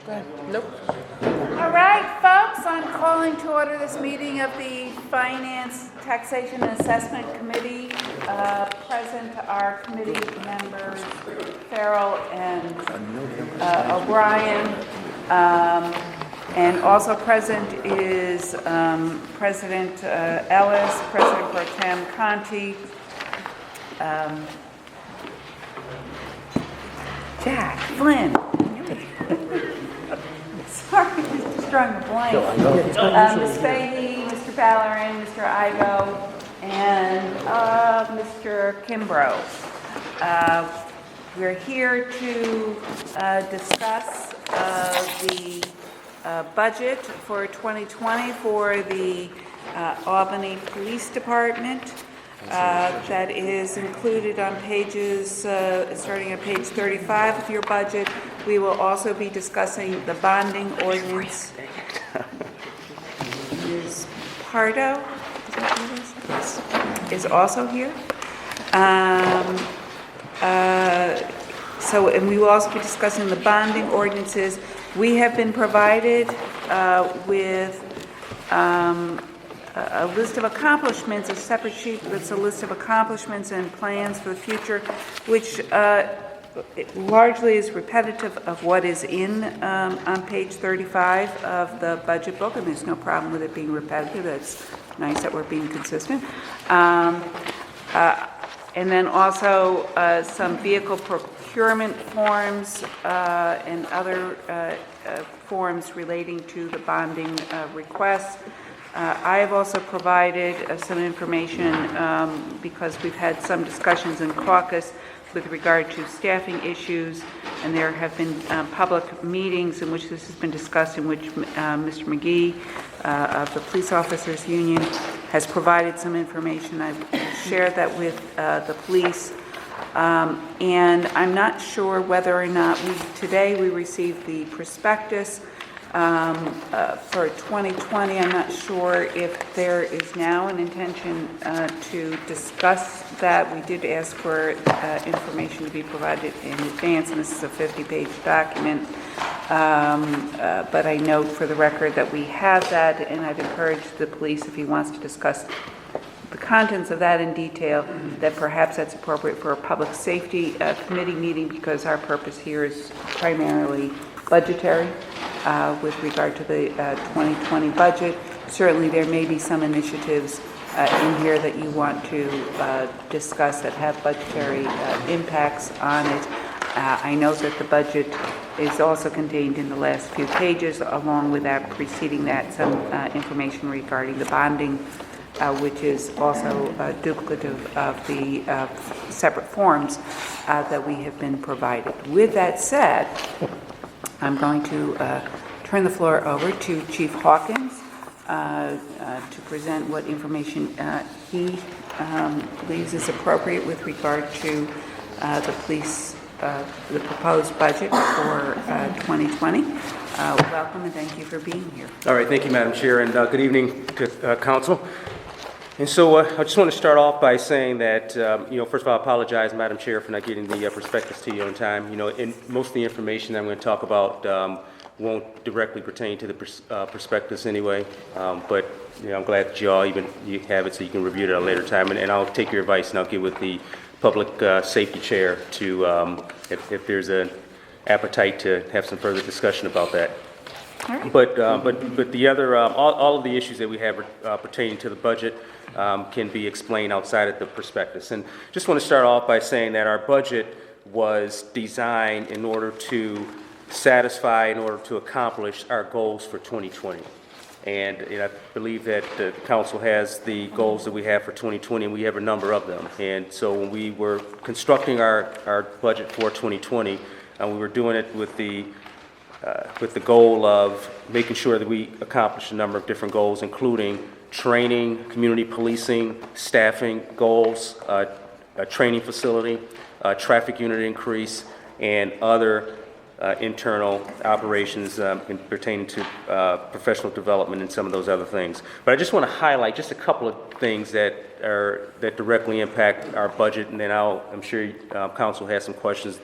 Nope. All right, folks, I'm calling to order this meeting of the Finance, Taxation, and Assessment Committee. Present are committee members Farrell and O'Brien. And also present is President Ellis, President Pro Tem Conti, Jack, Flynn. Sorry, Mr. Strong, the blank. Ms. Fahey, Mr. Ballerin, Mr. Igo, and Mr. Kimbrough. We're here to discuss the budget for 2020 for the Albany Police Department. That is included on pages, starting at page 35 of your budget. We will also be discussing the bonding ordinance. Ms. Pardo, is also here. And we will also be discussing the bonding ordinances. We have been provided with a list of accomplishments, a separate sheet that's a list of accomplishments and plans for the future, which it largely is repetitive of what is in on page 35 of the budget book, and there's no problem with it being repetitive. It's nice that we're being consistent. And then also some vehicle procurement forms and other forms relating to the bonding requests. I have also provided some information because we've had some discussions in caucus with regard to staffing issues, and there have been public meetings in which this has been discussed, in which Mr. McGee of the Police Officers Union has provided some information. I've shared that with the police, and I'm not sure whether or not today we received the prospectus for 2020. I'm not sure if there is now an intention to discuss that. We did ask for information to be provided in advance, and this is a 50-page document. But I note for the record that we have that, and I've encouraged the police, if he wants to discuss the contents of that in detail, that perhaps that's appropriate for a public safety committee meeting, because our purpose here is primarily budgetary with regard to the 2020 budget. Certainly there may be some initiatives in here that you want to discuss that have budgetary impacts on it. I know that the budget is also contained in the last few pages, along with that preceding that, some information regarding the bonding, which is also duplicative of the separate forms that we have been provided. With that said, I'm going to turn the floor over to Chief Hawkins to present what information he believes is appropriate with regard to the police, the proposed budget for 2020. Welcome, and thank you for being here. All right, thank you, Madam Chair, and good evening to Council. And so I just want to start off by saying that, first of all, I apologize, Madam Chair, for not getting the prospectus to you on time. And most of the information that I'm going to talk about won't directly pertain to the prospectus anyway. But I'm glad that you have it so you can review it at a later time. And I'll take your advice, and I'll get with the Public Safety Chair to, if there's an appetite to have some further discussion about that. All right. But the other, all of the issues that we have pertaining to the budget can be explained outside of the prospectus. And just want to start off by saying that our budget was designed in order to satisfy, in order to accomplish our goals for 2020. And I believe that the council has the goals that we have for 2020, and we have a number of them. And so when we were constructing our budget for 2020, we were doing it with the goal of making sure that we accomplish a number of different goals, including training, community policing, staffing goals, a training facility, traffic unit increase, and other internal operations pertaining to professional development and some of those other things. But I just want to highlight just a couple of things that directly impact our budget, and then I'm sure Council has some questions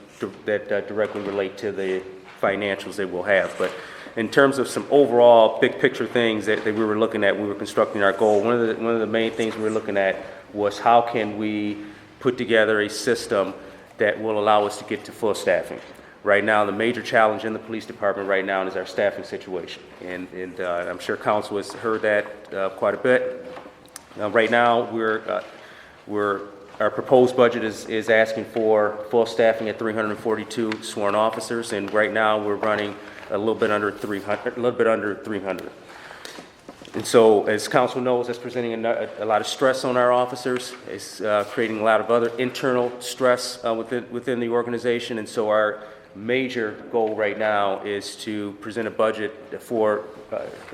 that directly relate to the financials that we'll have. But in terms of some overall big picture things that we were looking at, we were constructing our goal. One of the main things we were looking at was how can we put together a system that will allow us to get to full staffing. Right now, the major challenge in the police department right now is our staffing situation. And I'm sure council has heard that quite a bit. Right now, our proposed budget is asking for full staffing at 342 sworn officers, and right now we're running a little bit under 300. And so, as council knows, that's presenting a lot of stress on our officers. It's creating a lot of other internal stress within the organization, and so our major goal right now is to present a budget for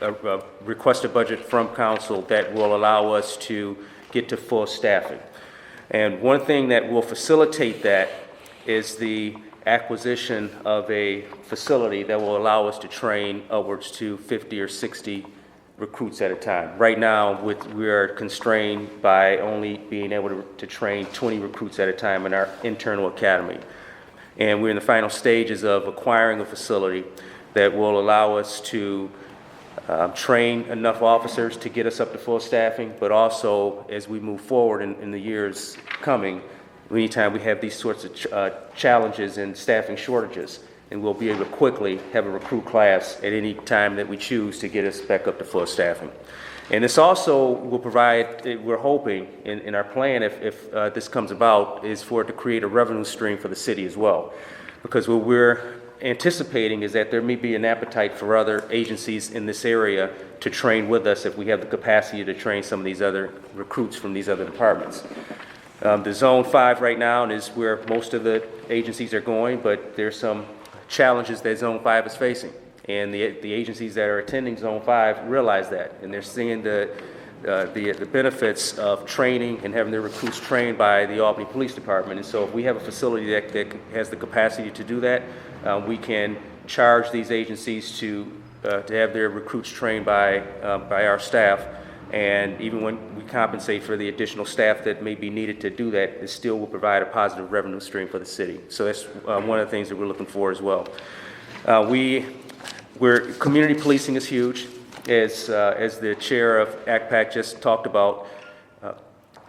a requested budget from council that will allow us to get to full staffing. And one thing that will facilitate that is the acquisition of a facility that will allow us to train upwards to 50 or 60 recruits at a time. Right now, we are constrained by only being able to train 20 recruits at a time in our internal academy. And we're in the final stages of acquiring a facility that will allow us to train enough officers to get us up to full staffing, but also as we move forward in the years coming, anytime we have these sorts of challenges and staffing shortages, and we'll be able to quickly have a recruit class at any time that we choose to get us back up to full staffing. And this also will provide, we're hoping, in our plan, if this comes about, is for it to create a revenue stream for the city as well. Because what we're anticipating is that there may be an appetite for other agencies in this area to train with us if we have the capacity to train some of these other recruits from these other departments. The Zone 5 right now is where most of the agencies are going, but there's some challenges that Zone 5 is facing. And the agencies that are attending Zone 5 realize that, and they're seeing the benefits of training and having their recruits trained by the Albany Police Department. And so if we have a facility that has the capacity to do that, we can charge these agencies to have their recruits trained by our staff. And even when we compensate for the additional staff that may be needed to do that, it still will provide a positive revenue stream for the city. So that's one of the things that we're looking for as well. Community policing is huge, as the chair of ACPAC just talked about.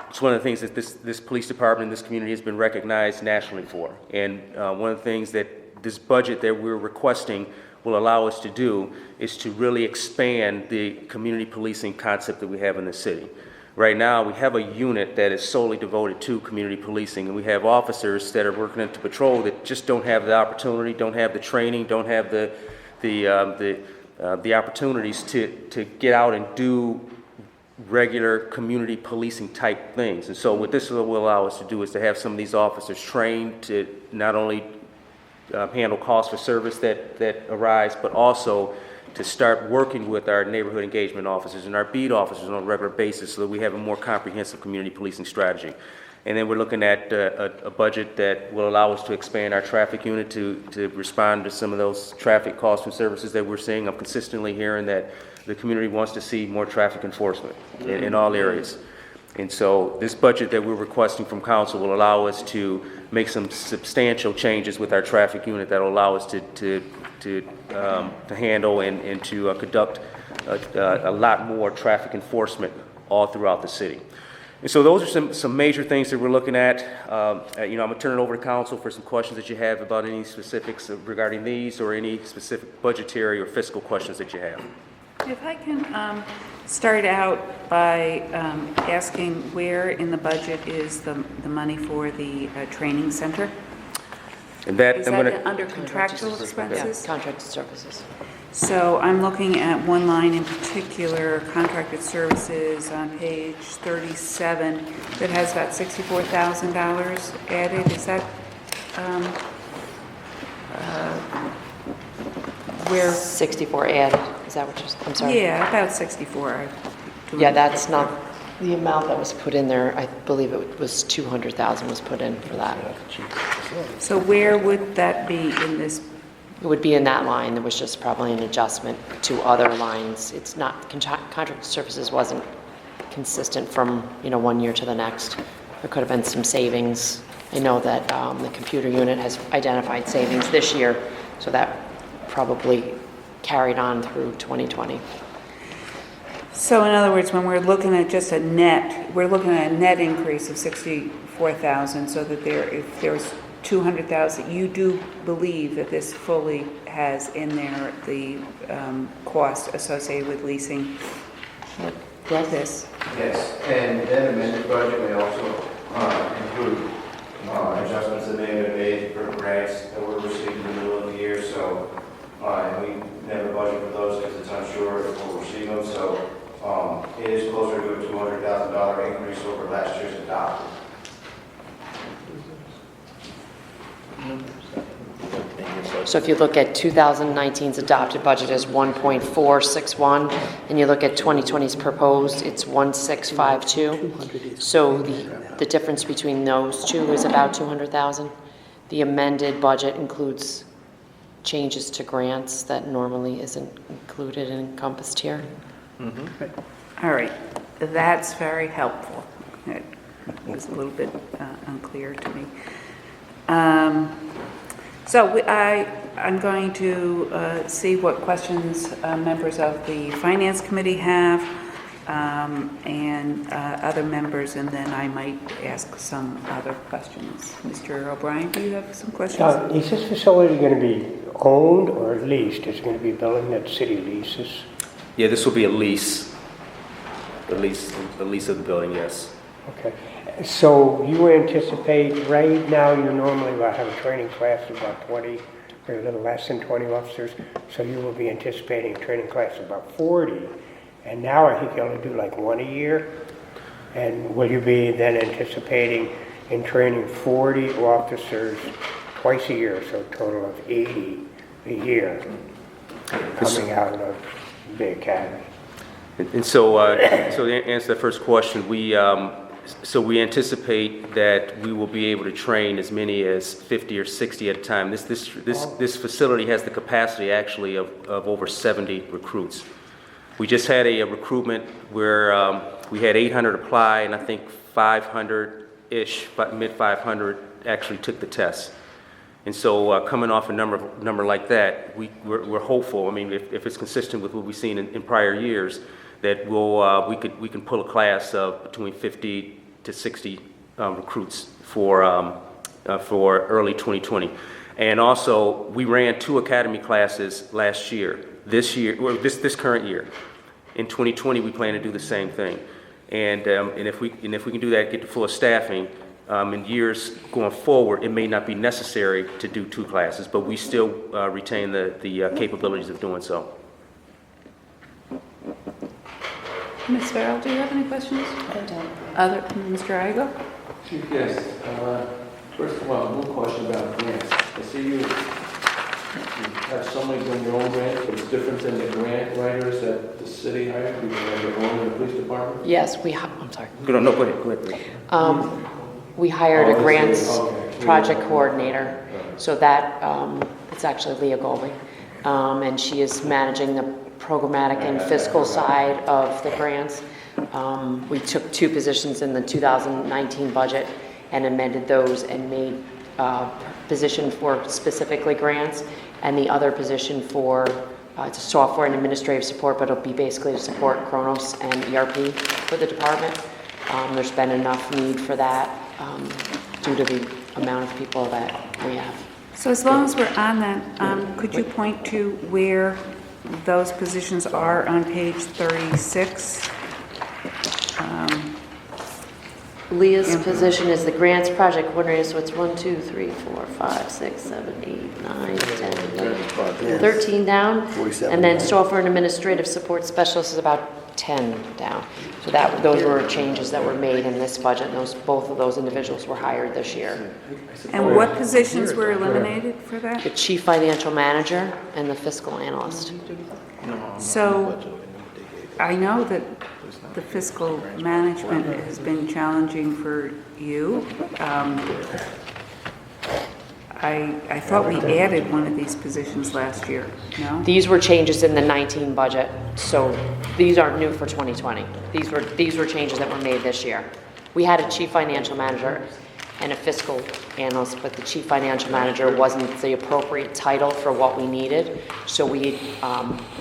It's one of the things that this police department, this community has been recognized nationally for. And one of the things that this budget that we're requesting will allow us to do is to really expand the community policing concept that we have in the city. Right now, we have a unit that is solely devoted to community policing, and we have officers that are working into patrol that just don't have the opportunity, don't have the training, don't have the opportunities to get out and do regular community policing type things. And so what this will allow us to do is to have some of these officers trained to not only handle calls for service that arise, but also to start working with our neighborhood engagement officers and our beat officers on a regular basis so that we have a more comprehensive community policing strategy. And then we're looking at a budget that will allow us to expand our traffic unit to respond to some of those traffic calls from services that we're seeing. I'm consistently hearing that the community wants to see more traffic enforcement in all areas. And so this budget that we're requesting from council will allow us to make some substantial changes with our traffic unit that will allow us to handle and to conduct a lot more traffic enforcement all throughout the city. And so those are some major things that we're looking at. I'm going to turn it over to council for some questions that you have about any specifics regarding these or any specific budgetary or fiscal questions that you have. If I can start out by asking where in the budget is the money for the training center? And that, Is I'm that going to... under contractual expenses? Yeah, contracted services. So I'm looking at one line in particular, contracted services on page 37, that has about $64,000 added. Is that where? 64 added, is that what you're, I'm sorry? Yeah, about 64. Yeah, that's not the amount that was put in there. I believe it was 200,000 was put in for that. So where would that be in this? It would be in that line. There was just probably an adjustment to other lines. It's not, contracted services wasn't consistent from, one year to the next. There could have been some savings. I know that the computer unit has identified savings this year, so that probably carried on through 2020. So in other words, when we're looking at just a net, we're looking at a net increase of 64,000, so that if there's 200,000, you do believe that this fully has in there the cost associated with leasing this? Yes, and then amended budget may also include adjustments that may have been made for grants that were received in the middle of the year, so, and we never budget for those because it's unsure if we'll receive them, so it is closer to a $200,000 increase over last year's adopted. So if you look at 2019's adopted budget as 1.461, and you look at 2020's proposed, it's 1.652. So the difference between those two is about 200,000. The amended budget includes changes to grants that normally isn't included and encompassed here. All right, that's very helpful. It was a little bit unclear to me. So I'm going to see what questions members of the Finance Committee have and other members, and then I might ask some other questions. Mr. O'Brien, do you have some questions? Is this facility going to be owned or leased? Is it going to be a building that the city leases? Yeah, this will be a lease. The lease of the building, yes. Okay. So you anticipate, right now, you normally will have a training class of about 20, or a little less than 20 officers, so you will be anticipating a training class of about 40, and now I think you only do like one a year, and will you be then anticipating in training 40 officers twice a year, so a total of 80 a year coming out of the academy? And so to answer the first question, we anticipate that we will be able to train as many as 50 or 60 at a time. This facility has the capacity actually of over 70 recruits. We just had a recruitment where we had 800 apply, and I think 500-ish, mid-500 actually took the test. And so coming off a number like that, we're hopeful. I mean, if it's consistent with what we've seen in prior years, that we can pull a class of between 50 to 60 recruits for early 2020. And also, we ran 2 academy classes last year. This current year. In 2020, we plan to do the same thing. And if we can do that, get to full staffing, in years going forward, it may not be necessary to do 2 classes, but we still retain the capabilities of doing so. Ms. Farrell, do you have any questions? I don't. Mr. Igo? Yes. First of all, one question about grants. I see you have somebody doing your own grants, but it's different than the grant writers that the city hired, people have their own in the police department? Yes, I'm sorry. Go ahead. We hired a Oh, grants okay. project coordinator, so that, it's actually Leah Golding, and she is managing the programmatic and fiscal side of the grants. We took 2 positions in the 2019 budget and amended those and made a position for specifically grants, and the other position for it's software and administrative support, but it'll be basically to support Kronos and ERP for the department. There's been enough need for that due to the amount of people that we have. So as long as we're on that, could you point to where those positions are on page 36? Leah's position is the grants project coordinator, so it's 1, 2, 3, 4, 5, 6, 7, 8, 9, 10, 11, 13 down. And then software and administrative support specialist is about 10 down. So those were changes that were made in this budget, and both of those individuals were hired this year. And what positions were eliminated for that? The chief financial manager and the fiscal analyst. So I know that the fiscal management has been challenging for you. I thought we added one of these positions last year, no? These were changes in the 19 budget, so these aren't new for 2020. These were changes that were made this year. We had a chief financial manager and a fiscal analyst, but the chief financial manager wasn't the appropriate title for what we needed. So we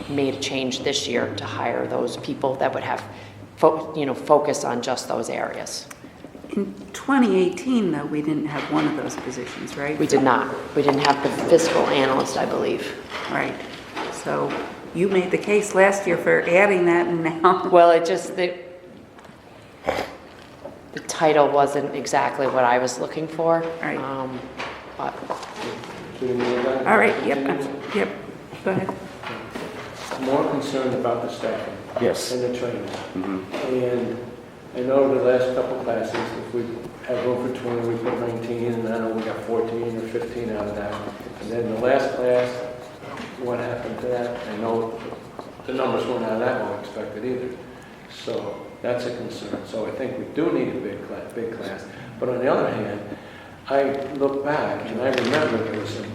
made a change this year to hire those people that would have, focus on just those areas. In 2018, though, we didn't have one of those positions, right? We did not. We didn't have the fiscal analyst, I believe. Right. So you made the case last year for adding that, and now... Well, the title wasn't exactly what I was looking for. Right. But All right, yep, go ahead. More concerned about the staffing. Yes. And the training. And I know the last couple classes, if we have room for 20, we put 19, and I know we got 14 or 15 out of that. And then the last class, what happened to that? I know the numbers weren't out of that well expected either. So that's a concern. So I think we do need a big class. But on the other hand, I look back and I remember there were some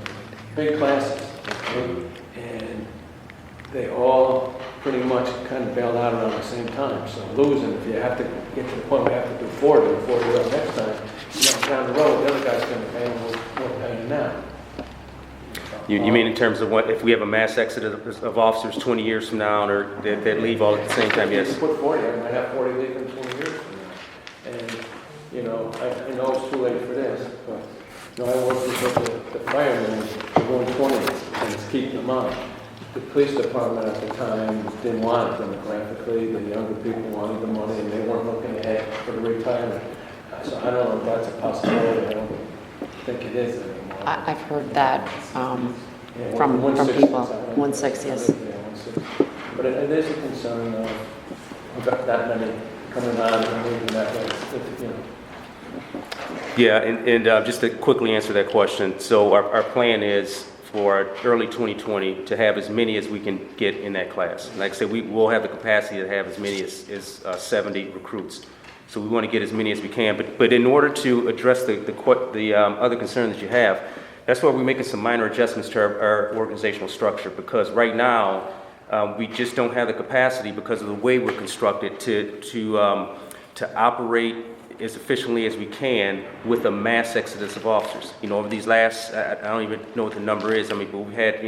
big classes, okay? And they all pretty much kind of bailed out around the same time. So losing, if you have to get to the point where you have to do 40 before you're up next time, down the road, the other guy's going to pay more paying now. You mean in terms of what, if we have a mass exodus of officers 20 years from now, or that leave all at the same time, yes? If you put 40, I might have 40 leaving 20 years from now. And, I know it's too late for this, but, I worked with the firemen, they're going 20, and it's keeping them on. The police department at the time didn't want it demographically, the younger people wanted the money, and they weren't looking ahead for the retirement. So I don't know if that's a possibility, I don't think it is anymore. I've heard that from people. 1/6, yes. Yeah, 1/6. But it is a concern of that many coming out and moving that way. Yeah, and just to quickly answer that question, so our plan is for early 2020 to have as many as we can get in that class. Like I said, we will have the capacity to have as many as 70 recruits. So we want to get as many as we can. But in order to address the other concern that you have, that's why we're making some minor adjustments to our organizational structure, because right now we just don't have the capacity because of the way we're constructed to operate as efficiently as we can with a mass exodus of officers. Over these last, I don't even know what the number is. But we had,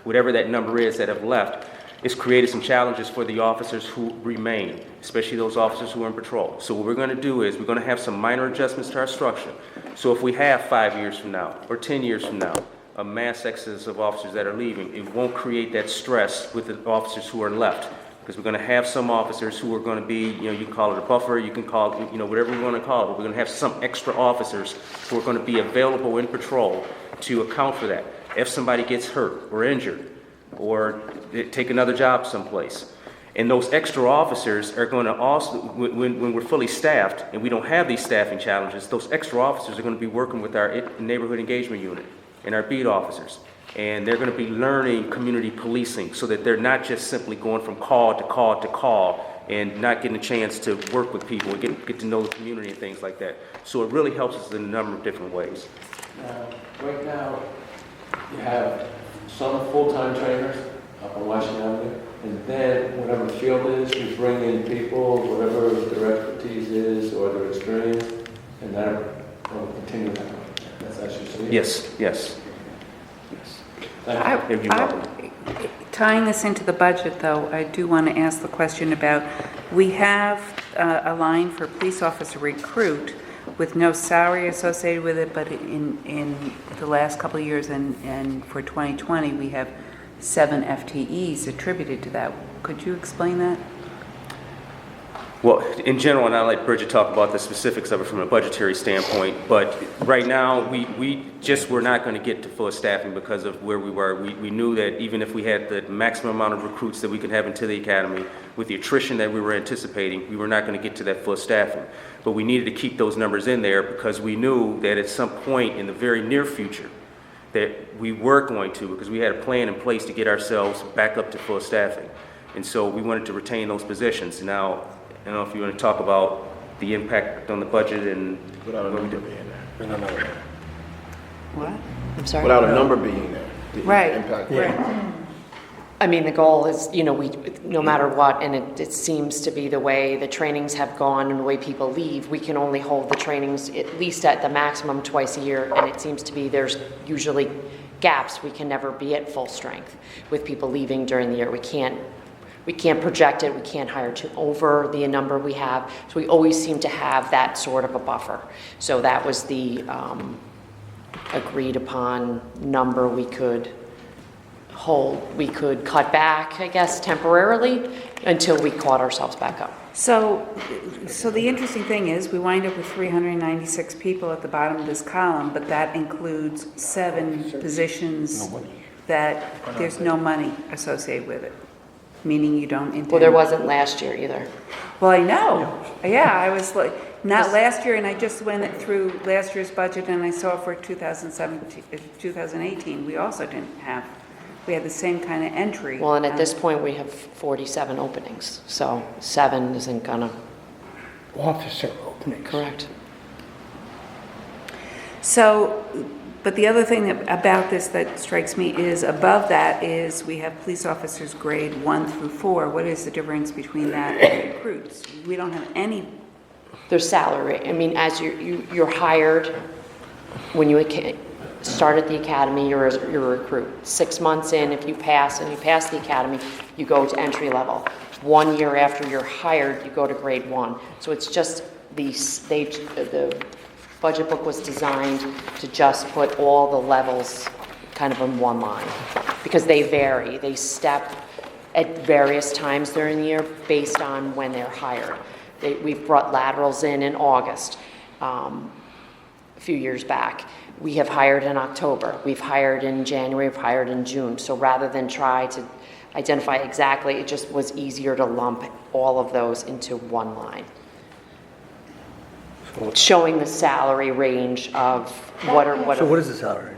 whatever that number is that have left, it's created some challenges for the officers who remain, especially those officers who are in patrol. So what we're going to do is we're going to have some minor adjustments to our structure. So if we have 5 years from now or 10 years from now, a mass exodus of officers that are leaving, it won't create that stress with the officers who are left. Because we're going to have some officers who are going to be, you can call it a buffer, you can call it, whatever you want to call it, but we're going to have some extra officers who are going to be available in patrol to account for that. If somebody gets hurt or injured or take another job someplace. And those extra officers are going to also, when we're fully staffed and we don't have these staffing challenges, those extra officers are going to be working with our neighborhood engagement unit and our beat officers. And they're going to be learning community policing so that they're not just simply going from call to call to call and not getting a chance to work with people and get to know the community and things like that. So it really helps us in a number of different ways. Right now, you have some full-time trainers up on Washington Avenue, and then whatever field is, you bring in people, whatever their expertise is or their experience, and that will continue that way. That's actually so. Yes. Tying this into the budget, though, I do want to ask the question about, we have a line for police officer recruit with no salary associated with it, but in the last couple of years and for 2020, we have 7 FTEs attributed to that. Could you explain that? Well, in general, and I'll let Bridget talk about the specifics of it from a budgetary standpoint, but right now, we just were not going to get to full staffing because of where we were. We knew that even if we had the maximum amount of recruits that we could have into the academy, with the attrition that we were anticipating, we were not going to get to that full staffing. But we needed to keep those numbers in there because we knew that at some point in the very near future, that we were going to, because we had a plan in place to get ourselves back up to full staffing. And so we wanted to retain those positions. Now, I don't know if you want to talk about the impact on the budget and Without a number being there. What? I'm sorry? Without a number being there. The Right, impact. right. I mean, the goal is, no matter what, and it seems to be the way the trainings have gone and the way people leave, we can only hold the trainings at least at the maximum twice a year, and it seems to be there's usually gaps. We can never be at full strength with people leaving during the year. We can't project it, we can't hire over the number we have, so we always seem to have that sort of a buffer. So that was the agreed upon number we could hold. We could cut back, I guess, temporarily until we caught ourselves back up. So the interesting thing is, we wind up with 396 people at the bottom of this column, but that includes 7 positions that there's no money associated with it, meaning you don't intend. Well, there wasn't last year either. Well, I know. Yeah, I was like, not last year, and I just went through last year's budget and I saw for 2018, we also didn't have, we had the same kind of entry. Well, and at this point, we have 47 openings, so 7 isn't gonna. Officer openings. Correct. So, but the other thing about this that strikes me is above that is we have police officers grade 1 through 4. What is the difference between that and recruits? We don't have any. Their salary, I mean, as you're hired, when you start at the academy, you're a recruit. 6 months in, if you pass and you pass the academy, you go to entry level. 1 year after you're hired, you go to grade 1. So it's just the budget book was designed to just put all the levels kind of in one line, because they vary. They step at various times during the year based on when they're hired. We've brought laterals in August, a few years back. We have hired in October. We've hired in January. We've hired in June. So rather than try to identify exactly, it just was easier to lump all of those into one line, showing the salary range of what are. So what is the salary range?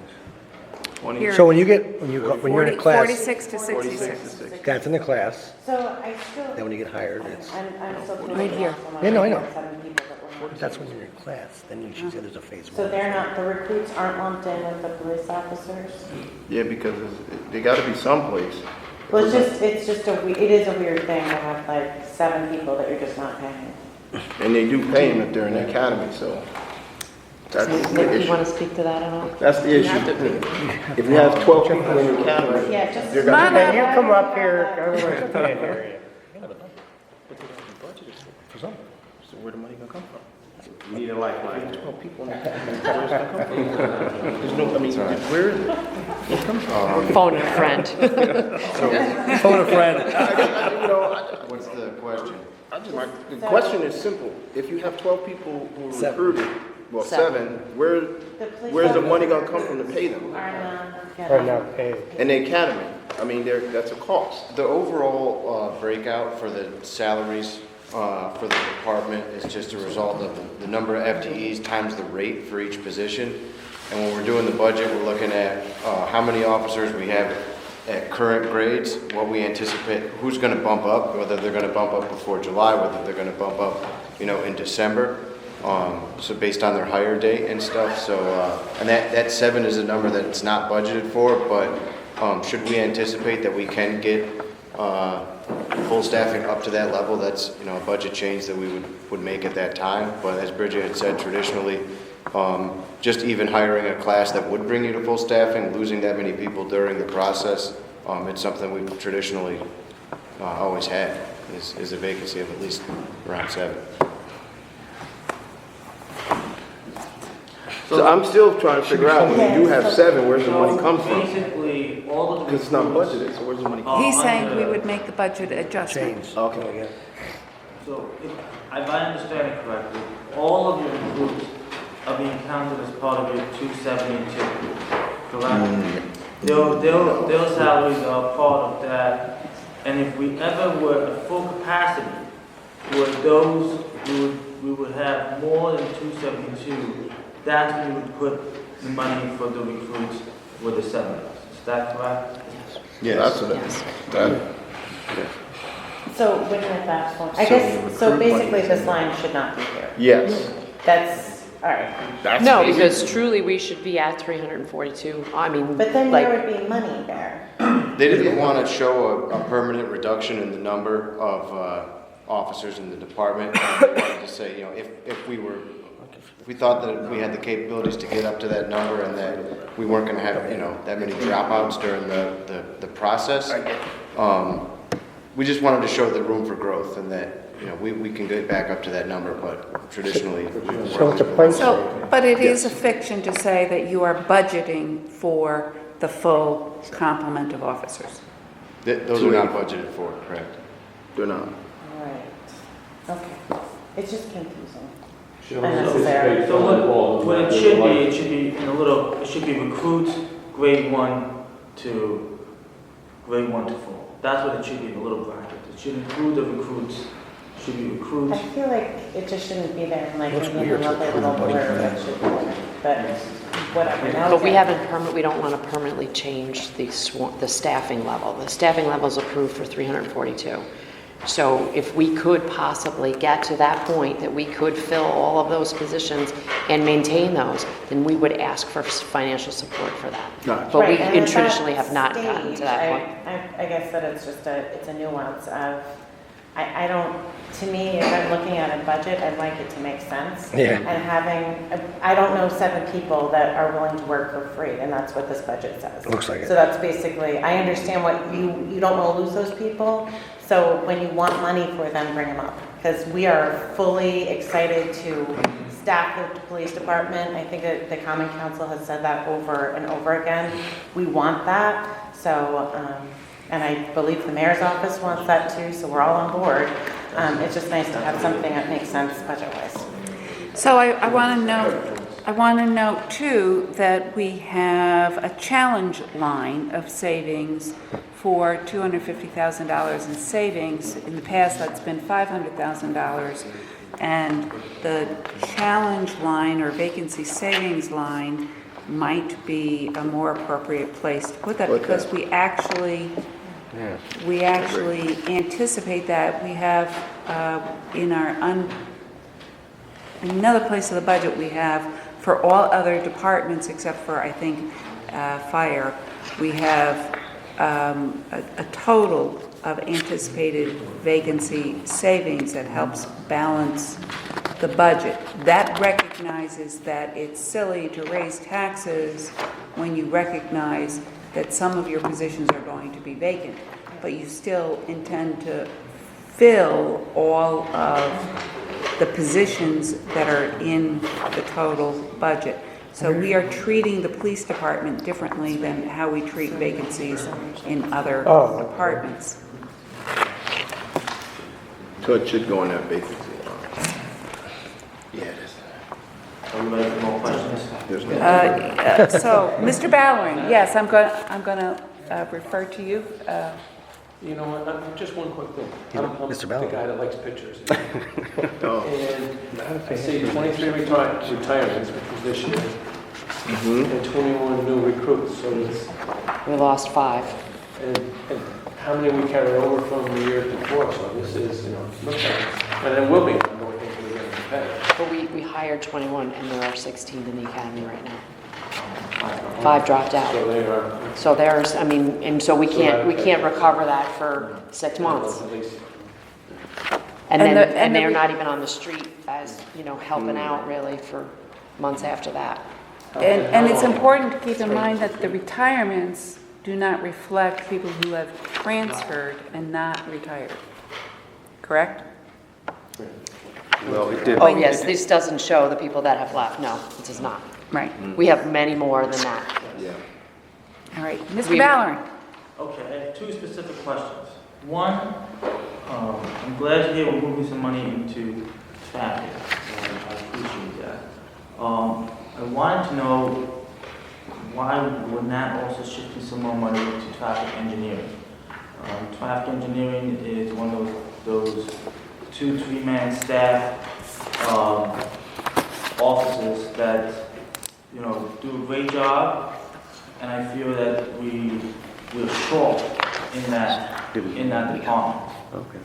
Here, So when you're in a class, 46 to 66. that's in the class, So I still, then when you get hired, it's, I'm still. Right here. Yeah, no, I know. 7 people that were not- that's when you're in class, then you should say there's a phase 1. So they're not, the recruits aren't lumped in with the police officers? Yeah, because they gotta be someplace. Well, it is a weird thing to have like 7 people that you're just not paying. And they do pay them if they're in the academy, so that's the Nick, you issue. want to speak to that at all? That's the issue. If you have 12 people in the academy, Yeah, just. you're gonna Can you come up here? Otherwise I can't hear you. For some. So where the money gonna come from? We need a lifeline. 12 people in the academy, where's it gonna come from? There's no, I mean, where is it? Where it come from? Phone a friend. Phone a friend. What's the question? The question is simple. If you have 12 people who are 7. recruited, well, 7, where's the money gonna come from to pay them? Are not paid. In the academy, I mean, that's a cost. The overall breakout for the salaries for the department is just a result of the number of FTEs times the rate for each position. And when we're doing the budget, we're looking at how many officers we have at current grades, what we anticipate, who's going to bump up, whether they're going to bump up before July, whether they're going to bump up, in December. So based on their hire date and stuff. So, and that 7 is a number that's not budgeted for, but should we anticipate that we can get full staffing up to that level, that's, a budget change that we would make at that time. But as Bridget had said, traditionally, just even hiring a class that would bring you to full staffing, losing that many people during the process, it's something we've traditionally always had, is a vacancy of at least around 7. So I'm still trying to figure out, when you do have 7, where's the money come from? Basically, all of the. Because it's not budgeted, so where's the money come He's saying we would make the budget adjustment. Change. Okay. So, if I understand it correctly, all of your recruits are being counted as part of your 272, correct? Their salaries are part of that, and if we ever were at full capacity, we would have more than 272, that's when we would put the money for the recruits with the seminars. Is that correct? Yeah, that's what it is. So when at that point, I guess, so basically this line should not be here. Yes. That's, all right. That's No, basically- because truly we should be at 342. I mean, But then like, there would be money there. They didn't want to show a permanent reduction in the number of officers in the department. They wanted to say, you know, if we thought that we had the capabilities to get up to that number and that we weren't going to have, you know, that many dropouts during the process. We just wanted to show the room for growth and that, you know, we can get back up to that number, but traditionally. So it's a place. So, but it is a fiction to say that you are budgeting for the full complement of officers. Those are not budgeted for, correct? They're not. Right. Okay. It's just confusing. Should Unnecessary. So what it should be in a little, it should be recruits, grade 1 to grade 1 to 4. That's what it should be in a little bracket. It should include the recruits, should be recruits. I feel like it just shouldn't be there, and like, Looks maybe weird to another approve little budget blurb for that that. should be there, but whatever. Now But we it's- we don't want to permanently change the staffing level. The staffing level is approved for 342. So if we could possibly get to that point that we could fill all of those positions and maintain those, then we would ask for financial support for that. Gotcha. But we Right, and at that traditionally have not gotten to stage, that point. I guess that it's just it's a nuance of, I don't, to me, if I'm looking at a budget, I'd like it to make sense. Yeah. And having, I don't know 7 people that are willing to work for free, and that's what this budget says. Looks like it. So that's basically, I understand what you don't want to lose those people, so when you want money for them, bring them up. Because we are fully excited to staff the police department. I think that the Common Council has said that over and over again. We want that, so, and I believe the mayor's office wants that too, so we're all on board. It's just nice to have something that makes sense budget-wise. So I want to note too that we have a challenge line of savings for $250,000 in savings. In the past, that's been $500,000. And the challenge line or vacancy savings line might be a more appropriate place to put that because we actually anticipate that. We have in our another place of the budget we have for all other departments except for I think fire, we have a total of anticipated vacancy savings that helps balance the budget. That recognizes that it's silly to raise taxes when you recognize that some of your positions are going to be vacant, but you still intend to fill all of the positions that are in the total budget. So we are treating the police department differently than how we treat vacancies in other departments. So it should go in that vacancy line. Yeah, it is. Are we ready for more questions? There's no. So, Mr. Ballerin, yes, I'm going to refer to you. You know what, just one quick thing. Yeah, I'm Mr. the Ballard. guy that likes pictures. Oh. And I see 23 retirements, which was this year, and 21 new recruits, so it's, We lost 5. and how many we carried over from the year before, so this is, you know, looks like, and it will be, I don't think we're getting competitive. But we hired 21 and there are 16 in the academy right now. 5 dropped out. So they are. So there's, I mean, and so we So can't recover that for 6 months. At least. And And then, the- and they're not even on the street as, you know, helping out really for months after that. And it's important to keep in mind that the retirements do not reflect people who have transferred and not retired. Correct? Well, it did. Oh, yes, this doesn't show the people that have left. No, it does not. Right. We have many more than that. Yeah. All right. Mr. We- Ballerin? Okay, I have 2 specific questions. One, I'm glad to hear we're moving some money into traffic. I appreciate that. I wanted to know why we're not also shifting some more money into traffic engineering. Traffic engineering is one of those 2-3-man staff officers that, you know, do a great job, and I feel that we're short in that department. Okay.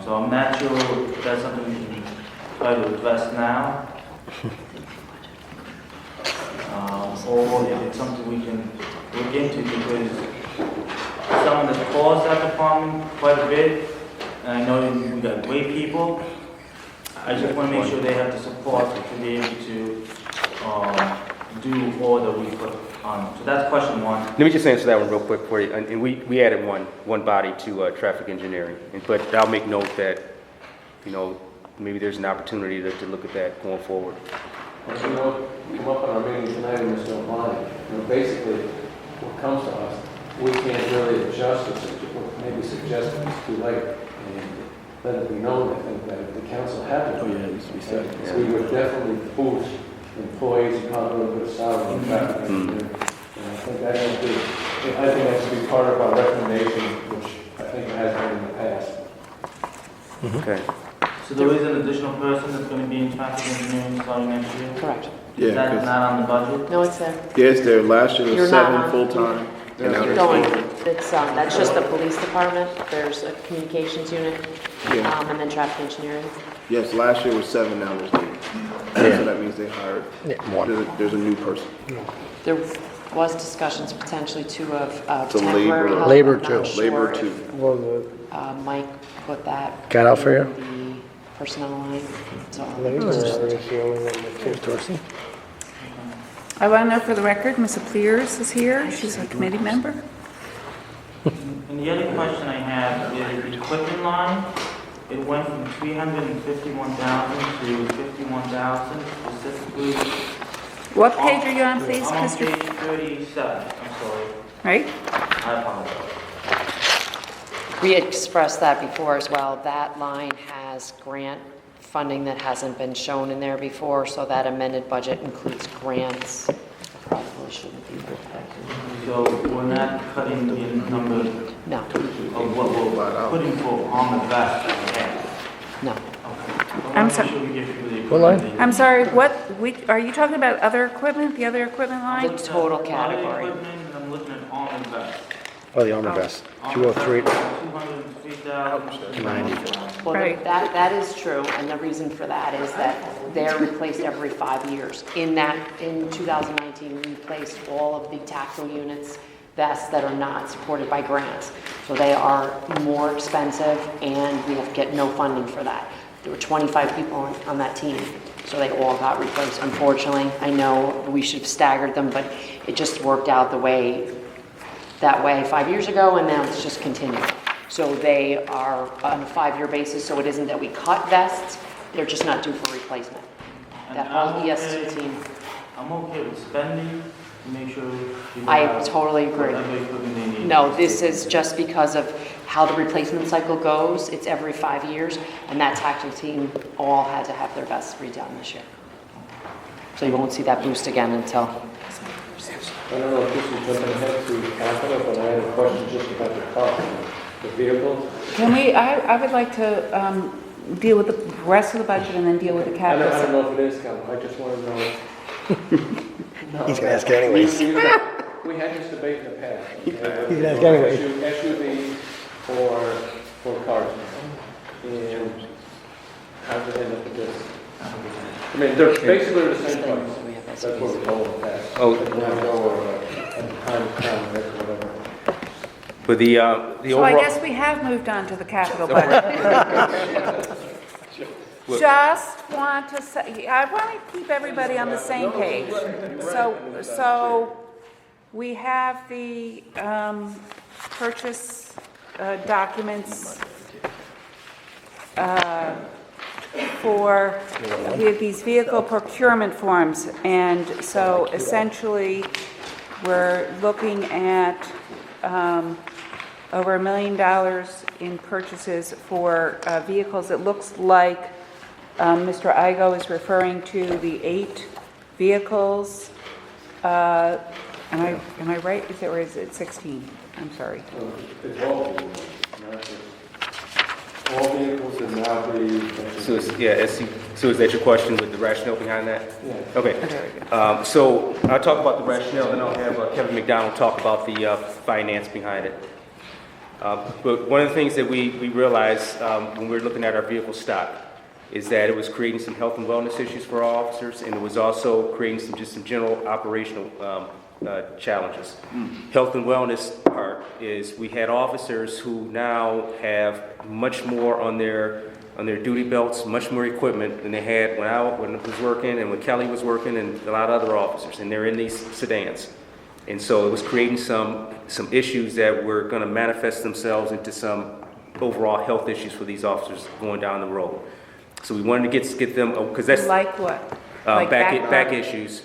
So I'm not sure if that's something we can try to address now, or if it's something we can look into, because someone that calls that department quite a bit, and I know we got great people. I just want to make sure they have the support to be able to do all that we put on them. So that's question one. Let me just answer that one real quick for you. And we added one body to traffic engineering. But I'll make note that, you know, maybe there's an opportunity to look at that going forward. Well, you know, we come up on our meeting tonight with Mr. Albany. You know, basically, what comes to us, we can't really adjust it, maybe suggest that it's too late. And let it be known, I think, that if the council had to, we would definitely boost employees, probably a little bit of salary and traffic engineering. And I think that should be, I think that should be part of our recommendation, which I think has been in the past. Okay. So there is an additional person that's going to be in traffic engineering starting next year? Correct. Is that Yeah, not on the budget? No, it's there. yes, there, last year You're was not 7 on- full-time. and now Keep there's going. 8. It's, that's just the police department. There's a communications unit, Yeah. and then traffic engineering. Yes, last year was 7, now there's 8. So that means they hired, there's a new person. There was discussions potentially too of It's a temporary labor- help. Labor I'm not too. sure Labor if, too. Well, Mike put that. Got out for you? in The personnel line, so. the labor is the only one that's Dorsey? I want to know for the record, Ms. Appears is here. She's a committee member. And the other question I have is the equipment line. It went from 351,000 to 51,000 specifically. What page are you on, please, I'm on Mr.? page 37, I'm sorry. Right? I apologize. We had expressed that before as well. That line has grant funding that hasn't been shown in there before, so that amended budget includes grants. Probably shouldn't be. So we're not cutting the number No, of what we're putting for on the vest. Okay. no. Okay. I'm sorry. Make sure we give people the What line? equipment they I'm need. sorry, are you talking about other equipment, the other equipment The line? total Other category. equipment, and I'm looking at armor vest. Oh, the armor vest. 203. 203,000. 90. Well, Right. that is true, and the reason for that is that they're replaced every 5 years. In 2019, we replaced all of the tactical units, vests that are not supported by grants. So they are more expensive, and we have get no funding for that. There were 25 people on that team, so they all got replaced. Unfortunately, I know we should have staggered them, but it just worked out that way 5 years ago, and now it's just continued. So they are on a 5-year basis, so it isn't that we cut vests, they're just not due for replacement. That whole EST team, I'm okay with spending to make sure people I have totally agree. whatever equipment they need. No, this is just because of how the replacement cycle goes, it's every 5 years, and that tactical team all had to have their vests redone this year. So you won't see that boost again until, I don't know if this is jumping ahead to capital, but I had a question just about the cost of the vehicles. Can we, I would like to deal with the rest of the budget and then deal with the I don't capital. know if it is capital, I just want to know. He's gonna ask anyways. We had this debate in the past. Okay? He's gonna ask anyways. SUVs for cars. And how did it end up with this? I mean, they're basically the same price. That's what we're told in the past. Oh. They don't have to go time to time, whatever. But the So I overall. guess we have moved on to the capital budget. Just want to say, I want to keep everybody on the same page. So we have the purchase documents for, we have these vehicle procurement forms. And so essentially, we're looking at over $1 million in purchases for vehicles. It looks like Mr. Igo is referring to the 8 vehicles. Am I right? Or is it 16? I'm sorry. It's all vehicles, not just, all vehicles and now So is that your question with the rationale behind that? Yeah. Okay. So I'll talk about the rationale, and I'll have Kevin McDonald talk about the finance behind it. But one of the things that we realized when we were looking at our vehicle stock is that it was creating some health and wellness issues for our officers, and it was also creating some general operational challenges. Health and wellness are is we had officers who now have much more on their duty belts, much more equipment than they had when I was working and when Kelly was working and a lot of other officers, and they're in these sedans. And so it was creating some issues that were going to manifest themselves into some overall health issues for these officers going down the road. So we wanted to get them, because that's Like what? Like back issues,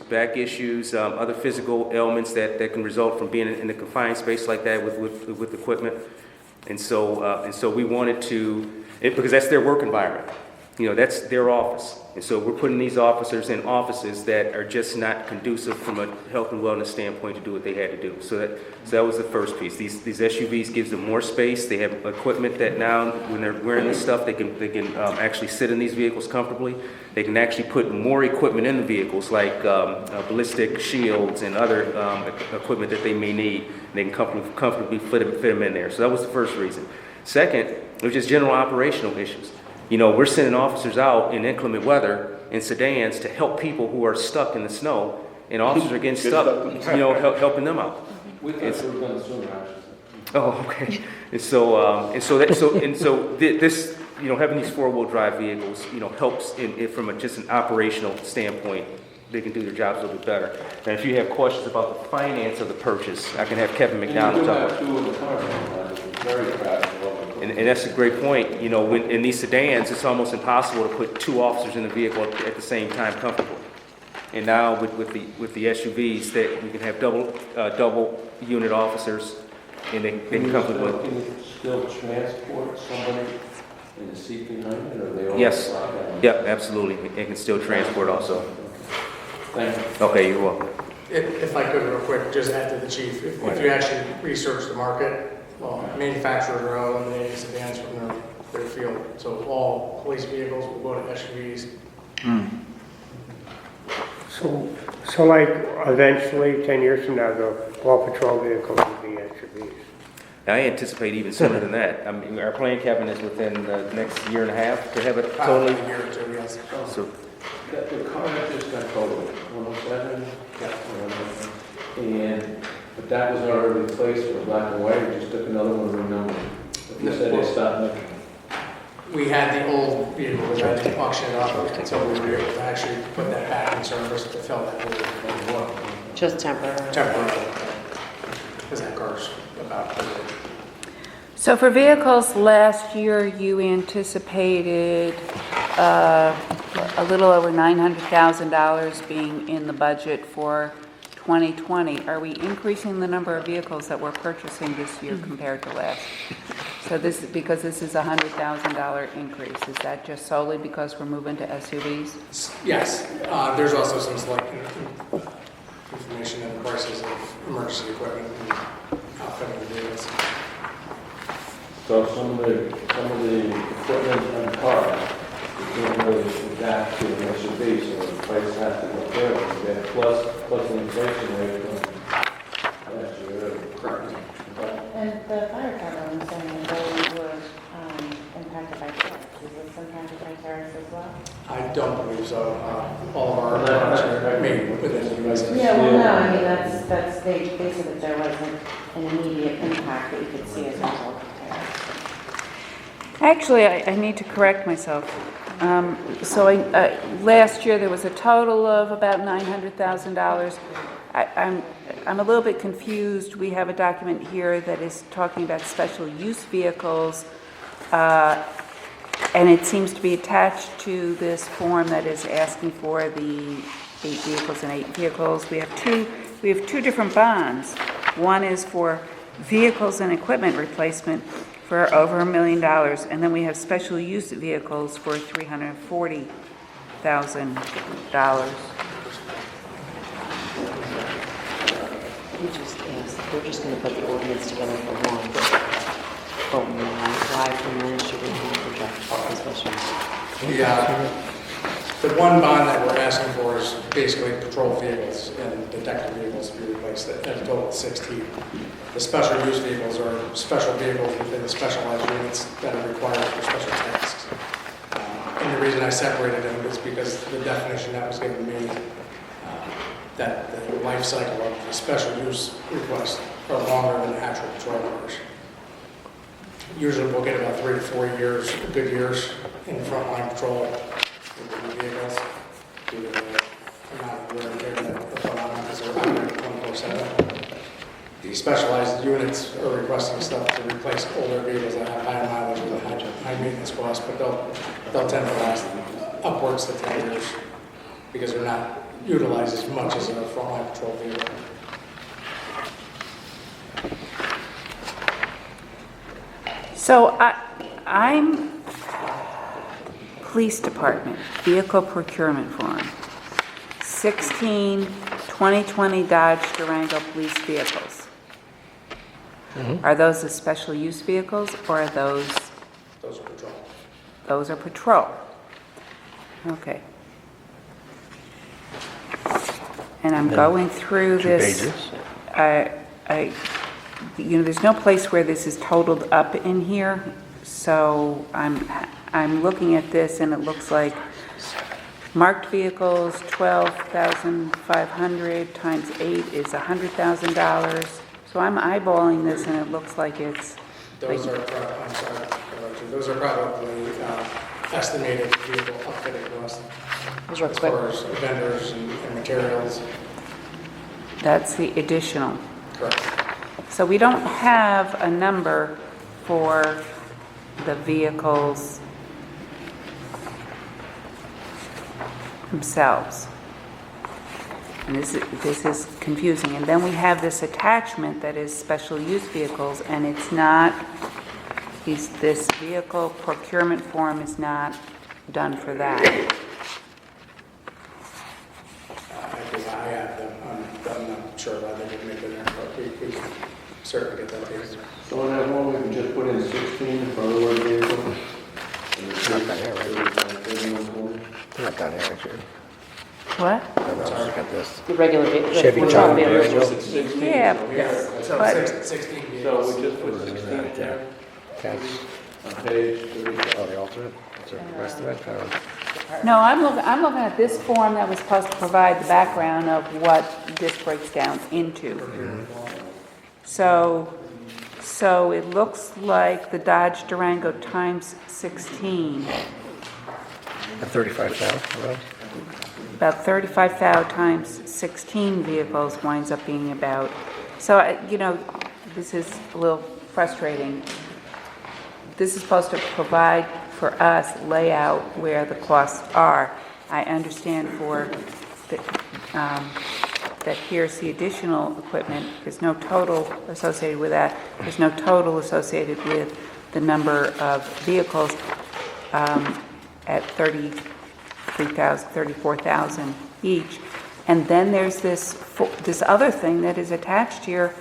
other physical ailments that can result from being in a confined space like that with equipment. And so we wanted to, because that's their work environment. You know, that's their office. And so we're putting these officers in offices that are just not conducive from a health and wellness standpoint to do what they had to do. So that was the first piece. These SUVs gives them more space. They have equipment that now, when they're wearing this stuff, they can actually sit in these vehicles comfortably. They can actually put more equipment in the vehicles, like ballistic shields and other equipment that they may need. They can comfortably fit them in there. So that was the first reason. Second, it was just general operational issues. You know, we're sending officers out in inclement weather in sedans to help people who are stuck in the snow, and officers are getting stuck, you know, helping them out. We thought we were going to sooner, actually. Oh, okay. And so this, you know, having these four-wheel drive vehicles, you know, helps from just an operational standpoint. They can do their jobs a little bit better. And if you have questions about the finance of the purchase, I can have Kevin McDonald talk. And you do have two in the car, it's very fast. And that's a great point. You know, in these sedans, it's almost impossible to put two officers in the vehicle at the same time comfortably. And now with the SUVs, that we can have double unit officers, and they can comfortably. Can you still transport somebody in the seat behind it, or they all? Yes. Yep, absolutely. It can still transport also. Thank you. Okay, you're welcome. If I could real quick, just add to the chief, if you actually research the market, well, manufacturers are eliminating sedans from their field. So all police vehicles will go to SUVs. So like eventually, 10 years from now, all patrol vehicles will be SUVs. I anticipate even sooner than that. I mean, our plan, Kevin, is within the next year and a half to have it totally. A year or two, yes. So, The car that just got totaled, 107? Yeah. But that was already replaced with black and white, we just took another one renumbered. You said they stopped making. We had the old vehicle, which I didn't auction it off until we were able to actually put that back in service to fill that void. Just temporary. Temporarily. Because that car's about. So for vehicles, last year you anticipated a little over $900,000 being in the budget for 2020. Are we increasing the number of vehicles that we're purchasing this year compared to last? So this is because this is a $100,000 increase. Is that just solely because we're moving to SUVs? Yes, there's also some select information on the prices of emergency equipment and outfitting the vehicles. So some of the equipment on cars, you can't really adapt to an SUV, so the price has to go there. Yeah, plus the inflation rate from last year. Correct. And the fire department was saying they were impacted by tariffs. Is this impacted by tariffs as well? I don't believe so. All of our products are made within the U.S. Yeah, well, no, I mean, that's, they said that there wasn't an immediate impact that you could see as a result of tariffs. Actually, I need to correct myself. Last year there was a total of about $900,000. I'm a little bit confused. We have a document here that is talking about special use vehicles, and it seems to be attached to this form that is asking for the 8 vehicles and 8 vehicles. We have two different bonds. One is for vehicles and equipment replacement for over $1 million, and then we have special use vehicles for $340,000. We just asked, we're just gonna put the ordinance together for one. But why from last year we didn't project the special use? The one bond that we're asking for is basically patrol vehicles and detective vehicles to be replaced at a total of 16. The special use vehicles are special vehicles within the specialized units that are required for special tasks. And the reason I separated them is because the definition that was given me, that the life cycle of the special use request are longer than actual patrol cars. Usually we'll get about 3 to 4 years, good years in frontline patrol with the new vehicles due to the amount of wear and tear that are put on them because they're operating 24/7. The specialized units are requesting stuff to replace older vehicles that have high mileage with a high maintenance cost, but they'll tend to last upwards to 10 years because they're not utilized as much as a frontline patrol vehicle. So I'm Police Department, Vehicle Procurement Form, 16 2020 Dodge Durango police vehicles. Are those the special use vehicles or are those? Those are patrol. Those are patrol. Okay. And I'm going through this. There's no place where this is totaled up in here, so I'm looking at this and it looks like marked vehicles, 12,500 times 8 is $100,000. So I'm eyeballing this and it looks like it's. Those are probably estimated vehicle upfitting costs. Those are As quick. far as vendors and materials. That's the additional. Correct. So we don't have a number for the vehicles themselves. And this is confusing. And then we have this attachment that is special use vehicles, and it's not, this vehicle procurement form is not done for that. I have them. I'm not sure why they didn't make it there, but we can certainly get that to you. So on that one, we can just put in 16 for the word vehicle? It's not that here, right? Not that here, actually. What? No, look at this. The regular Chevy patrol Tahoe. vehicles. It's 16. Yeah, So but 16 So vehicles. we just put 16 there That's, on page 30. oh, the alternate? That's the rest of it? no, I'm looking at this form that was supposed to provide the background of what this breaks down into. So it looks like the Dodge Durango times 16, At 35,000, right? about 35,000 times 16 vehicles winds up being about. So, this is a little frustrating. This is supposed to provide for us layout where the costs are. I understand that here's the additional equipment. There's no total associated with that. There's no total associated with the number of vehicles at 34,000 each. And then there's this other thing that is attached here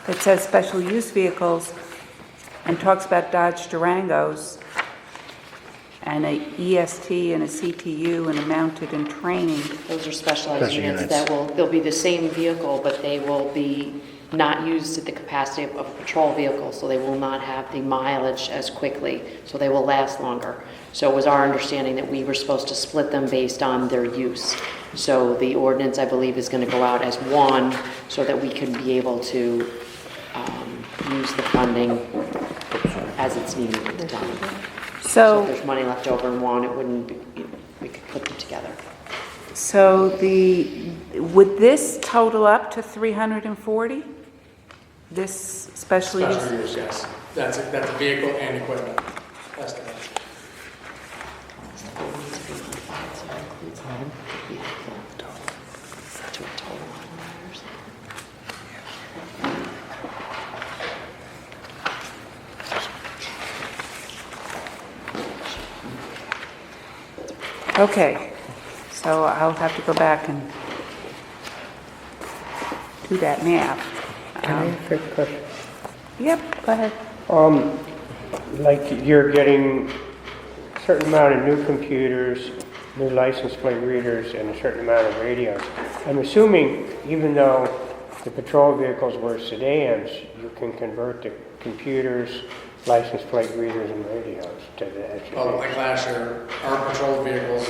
that says special use vehicles and talks about Dodge Durangos and a EST and a CTU and a mounted and training. Those are specialized Special units units. they'll be the same vehicle, but they will be not used at the capacity of a patrol vehicle, so they will not have the mileage as quickly, so they will last longer. So it was our understanding that we were supposed to split them based on their use. So the ordinance, I believe, is going to go out as one, so that we can be able to use the funding as it's needed at the time. So if there's money left over in one, it wouldn't be, we could put them together. So would this total up to 340? This special use? Special use, yes. That's a vehicle and equipment estimate. Okay, so I'll have to go back and do that math. Can I ask a question? Yep, go ahead. Like you're getting a certain amount of new computers, new license plate readers, and a certain amount of radios. I'm assuming even though the patrol vehicles were sedans, you can convert the computers, license plate readers, and radios to the Well, SUVs. like last year, our patrol vehicles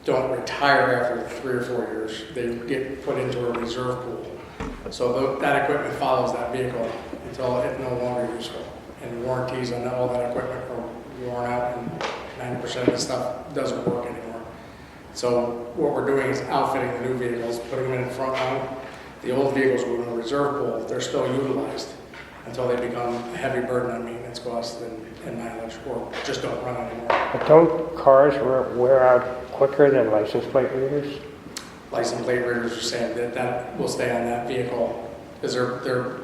don't retire after 3 or 4 years. They get put into a reserve pool. So that equipment follows that vehicle until it's no longer useful. And warranties on all that equipment are worn out, and 90% of the stuff doesn't work anymore. So what we're doing is outfitting the new vehicles, putting them in front mount. The old vehicles were in a reserve pool, they're still utilized until they become a heavy burden on maintenance costs and mileage, or just don't run anymore. But don't cars wear out quicker than license plate readers? License plate readers are saying that that will stay on that vehicle because they're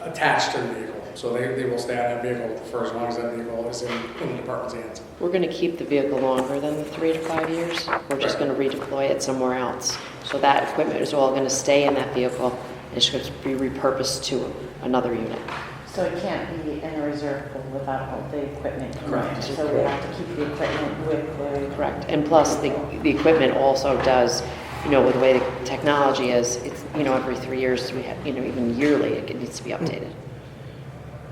attached to the vehicle. So they will stay on that vehicle for as long as that vehicle is in the department's hands. We're going to keep the vehicle longer than the 3 to 5 years. We're just going to redeploy it somewhere else. So that equipment is all going to stay in that vehicle. It's going to be repurposed to another unit. So it can't be in a reserve pool without all the equipment. Correct. So we have to keep the equipment with the. Correct. And plus, the equipment also does, with the way the technology is, it's, every 3 years, we have, even yearly, it needs to be updated.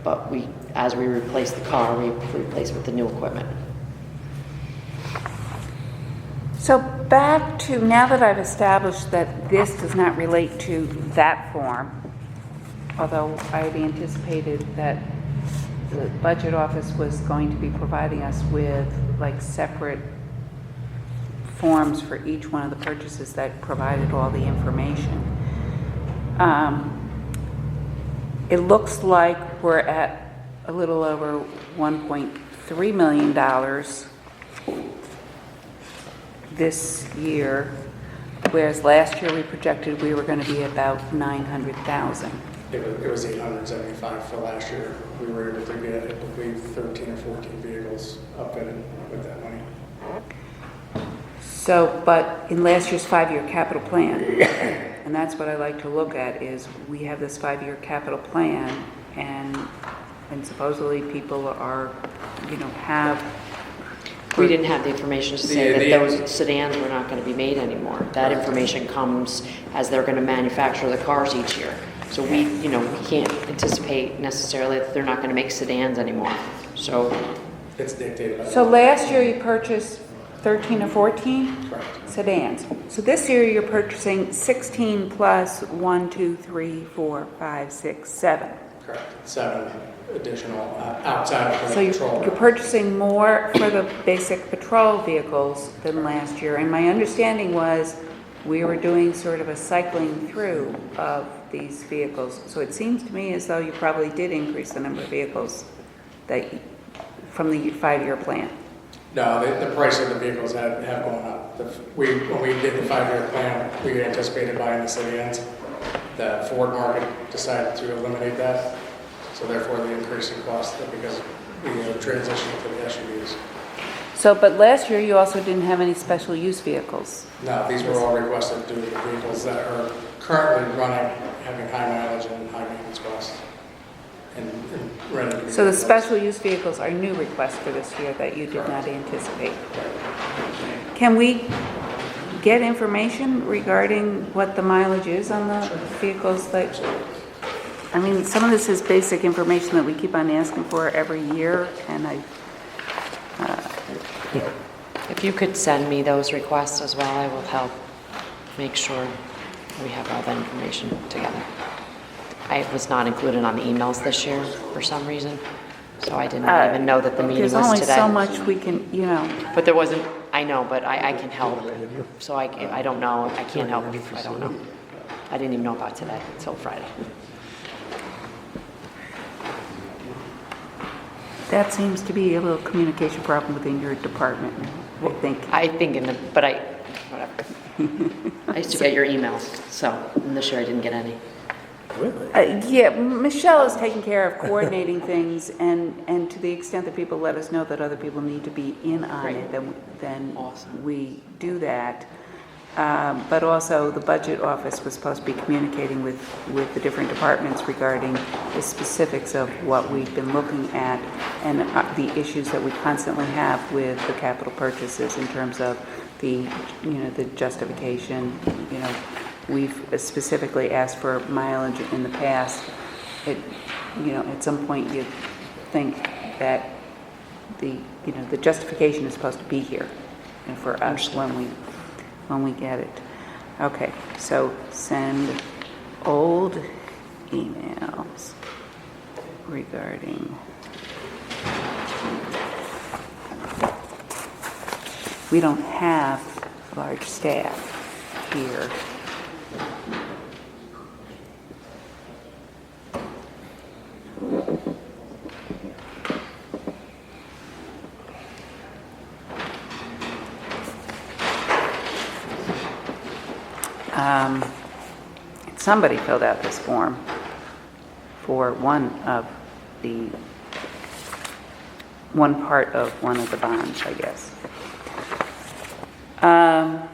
But as we replace the car, we replace with the new equipment. So back to, now that I've established that this does not relate to that form, although I had anticipated that the budget office was going to be providing us with like separate forms for each one of the purchases that provided all the information. It looks like we're at a little over $1.3 million this year, whereas last year we projected we were going to be about 900,000. It was 875 for last year. We were able to get, I believe, 13 or 14 vehicles upfitted with that money. So, but in last year's 5-year capital plan, and that's what I like to look at, is we have this 5-year capital plan, and supposedly people are, have. We didn't have the information to say that those sedans were not going to be made anymore. That information comes as they're going to manufacture the cars each year. So we can't anticipate necessarily that they're not going to make sedans anymore. So It's dictated by. So last year you purchased 13 or 14 Correct. sedans. So this year you're purchasing 16 plus 1, 2, 3, 4, 5, 6, 7. Correct. 7 additional outside of the So patrol. you're purchasing more for the basic patrol vehicles than last year. And my understanding was we were doing sort of a cycling through of these vehicles. So it seems to me as though you probably did increase the number of vehicles from the 5-year plan. No, the price of the vehicles have gone up. When we did the 5-year plan, we anticipated buying the sedans. The Ford market decided to eliminate that. So therefore the increase in cost because we transitioned to the SUVs. So, but last year you also didn't have any special use vehicles. No, these were all requested due to the vehicles that are currently running, having high mileage and high maintenance costs. And ready to be So the replaced. special use vehicles are new requests for this year that you did not anticipate. Can we get information regarding what the mileage is on the vehicles that, I mean, some of this is basic information that we keep on asking for every year, and if you could send me those requests as well, I will help make sure we have all the information together. I was not included on the emails this year for some reason, so I didn't even know that the meeting was there's today. only so much we can, But there wasn't, I know, but I can help. So I don't know, I can't help if I don't know. I didn't even know about today until Friday. that seems to be a little communication problem within your department, I think. Whatever. I used to get your emails, so this year I didn't get any. Yeah, Michelle is taking care of coordinating things, and to the extent that people let us know that other people need to be in on it, then Awesome. we do that. But also, the budget office was supposed to be communicating with the different departments regarding the specifics of what we've been looking at and the issues that we constantly have with the capital purchases in terms of the justification. We've specifically asked for mileage in the past. At some point you'd think that the justification is supposed to be here for us when we get it. Okay, so send old emails regarding, we don't have large staff here. Somebody filled out this form for one part of one of the bonds, I guess. Okay.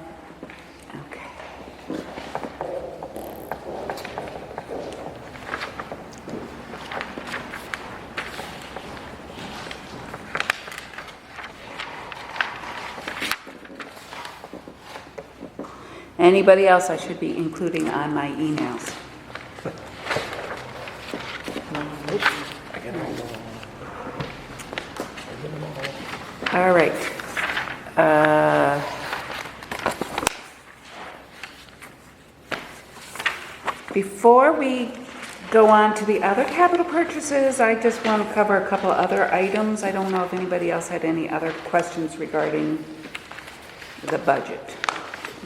Anybody else I should be including on my emails? All right. Before we go on to the other capital purchases, I just want to cover a couple other items. I don't know if anybody else had any other questions regarding the budget.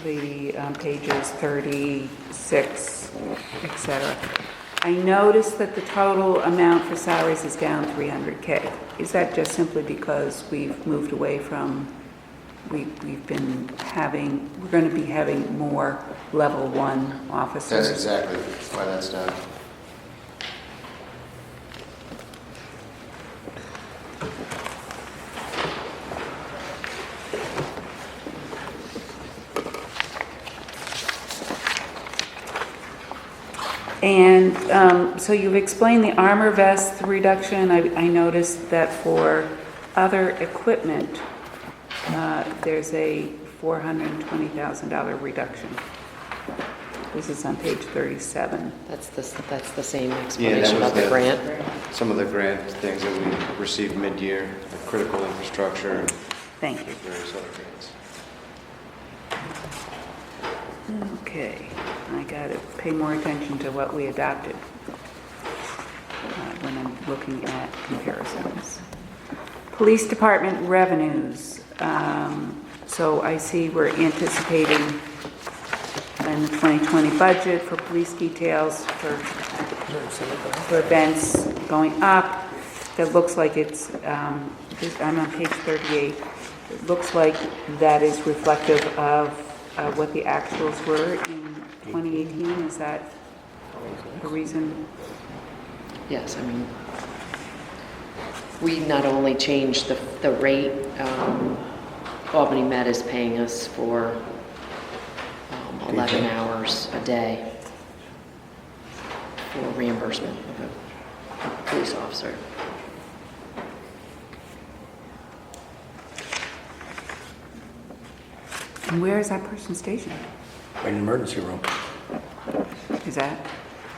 The pages 36, etc. I noticed that the total amount for salaries is down $300K. Is that just simply because we've moved away from, we're going to be having more level 1 officers? That's exactly why that's done. And so you've explained the armor vest reduction. I noticed that for other equipment, there's a $420,000 reduction. This is on page 37. That's the same Yeah, explanation that was about the grant. some of the grant things that we received mid-year, the critical infrastructure and Thank you. various other grants. Okay, I gotta pay more attention to what we adopted when I'm looking at comparisons. Police Department revenues. So I see we're anticipating in the 2020 budget for police details for events going up. It looks like it's, I'm on page 38. It looks like that is reflective of what the actuals were in 2018. Is that the reason? Yes, I mean, we not only changed the rate, Albany Med is paying us for 11 hours a day for reimbursement of a police officer. And where is that person stationed? In the emergency room. Is that?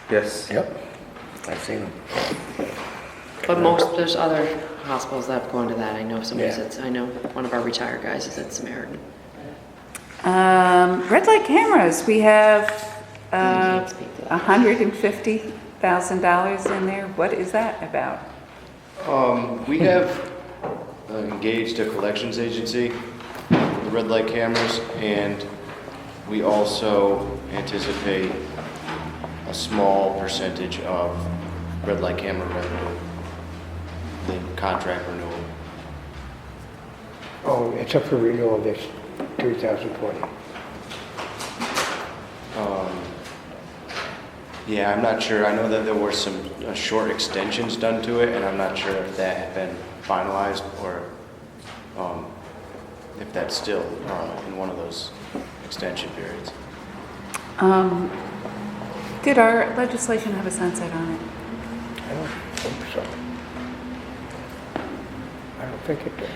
Yes. Yep. I've seen them. But there's other hospitals that have gone to that. I know I know one of our retired guys is at Samaritan. Red light cameras, we have can't speak to that. $150,000 in there. What is that about? We have engaged a collections agency for the red light cameras, and we also anticipate a small percentage of red light camera revenue, the contract renewal. Oh, it's up for renewal this 2020. Yeah, I'm not sure. I know that there were some short extensions done to it, and I'm not sure if that had been finalized or if that's still in one of those extension periods. Did our legislation have a sunset on it? I don't think so. I don't think it did.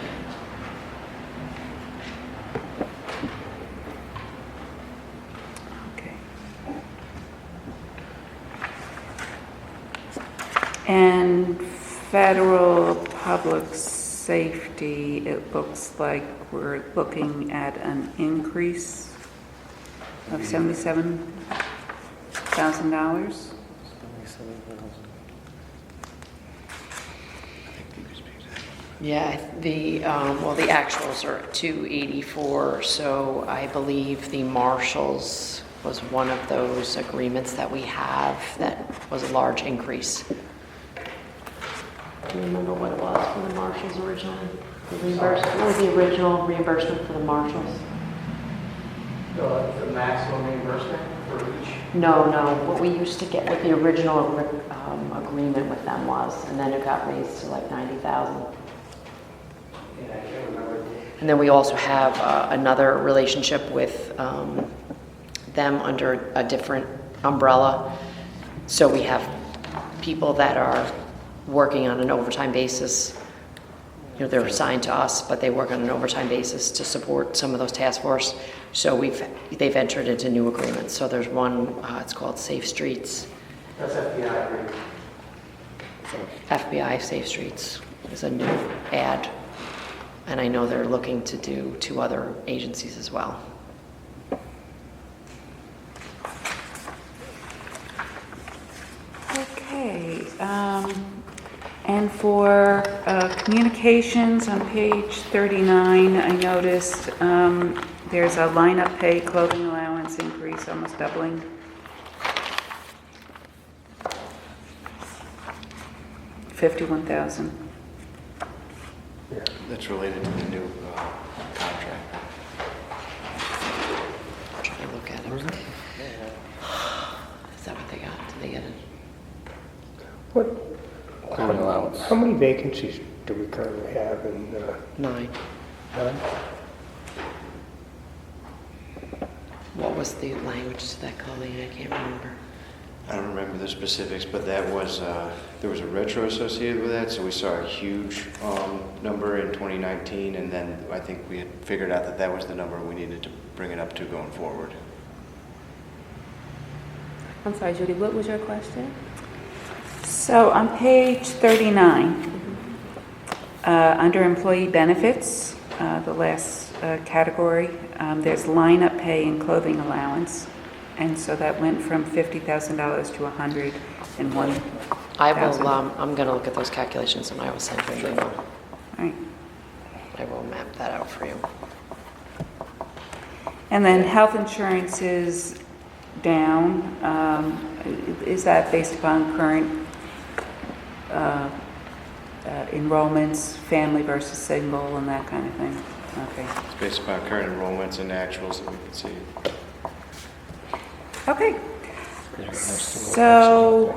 Okay. And federal public safety, it looks like we're looking at an increase of 77. $1,000. Yeah, well, the actuals are at 284, so I believe the marshals was one of those agreements that we have that was a large increase. Do you remember what it was for the marshals originally? The reimbursement, what was the original reimbursement for the marshals? The maximum reimbursement for each? No, what we used to get, what the original agreement with them was, and then it got raised to like 90,000. Yeah, I can't remember. And then we also have another relationship with them under a different umbrella. So we have people that are working on an overtime basis. You know, they're assigned to us, but they work on an overtime basis to support some of those task force. So they've entered into new agreements. So there's one, it's called Safe Streets. That's FBI agreement. FBI Safe Streets is a new ad. And I know they're looking to do 2 other agencies as well. Okay, and for communications on page 39, I noticed there's a lineup pay clothing allowance increase, almost doubling. $51,000. That's related to the new contract. Try to look at it. Is that what they got? Did they get it? Clothing allowance. How many vacancies do we currently have in, 9. none? What was the language to that, Colleen? I can't remember. I don't remember the specifics, but that was, there was a retro associated with that, so we saw a huge number in 2019, and then I think we had figured out that that was the number we needed to bring it up to going forward. I'm sorry, Judy, what was your question? So on page 39, under employee benefits, the last category, there's lineup pay and clothing allowance. And so that went from $50,000 to $101,000. I will, I'm going to look at those calculations and I will send you an email. All right. I will map that out for you. And then health insurance is down. Is that based upon current enrollments, family versus single and that kind of thing? Okay. It's based upon current enrollments and actuals that we can see. Okay. So,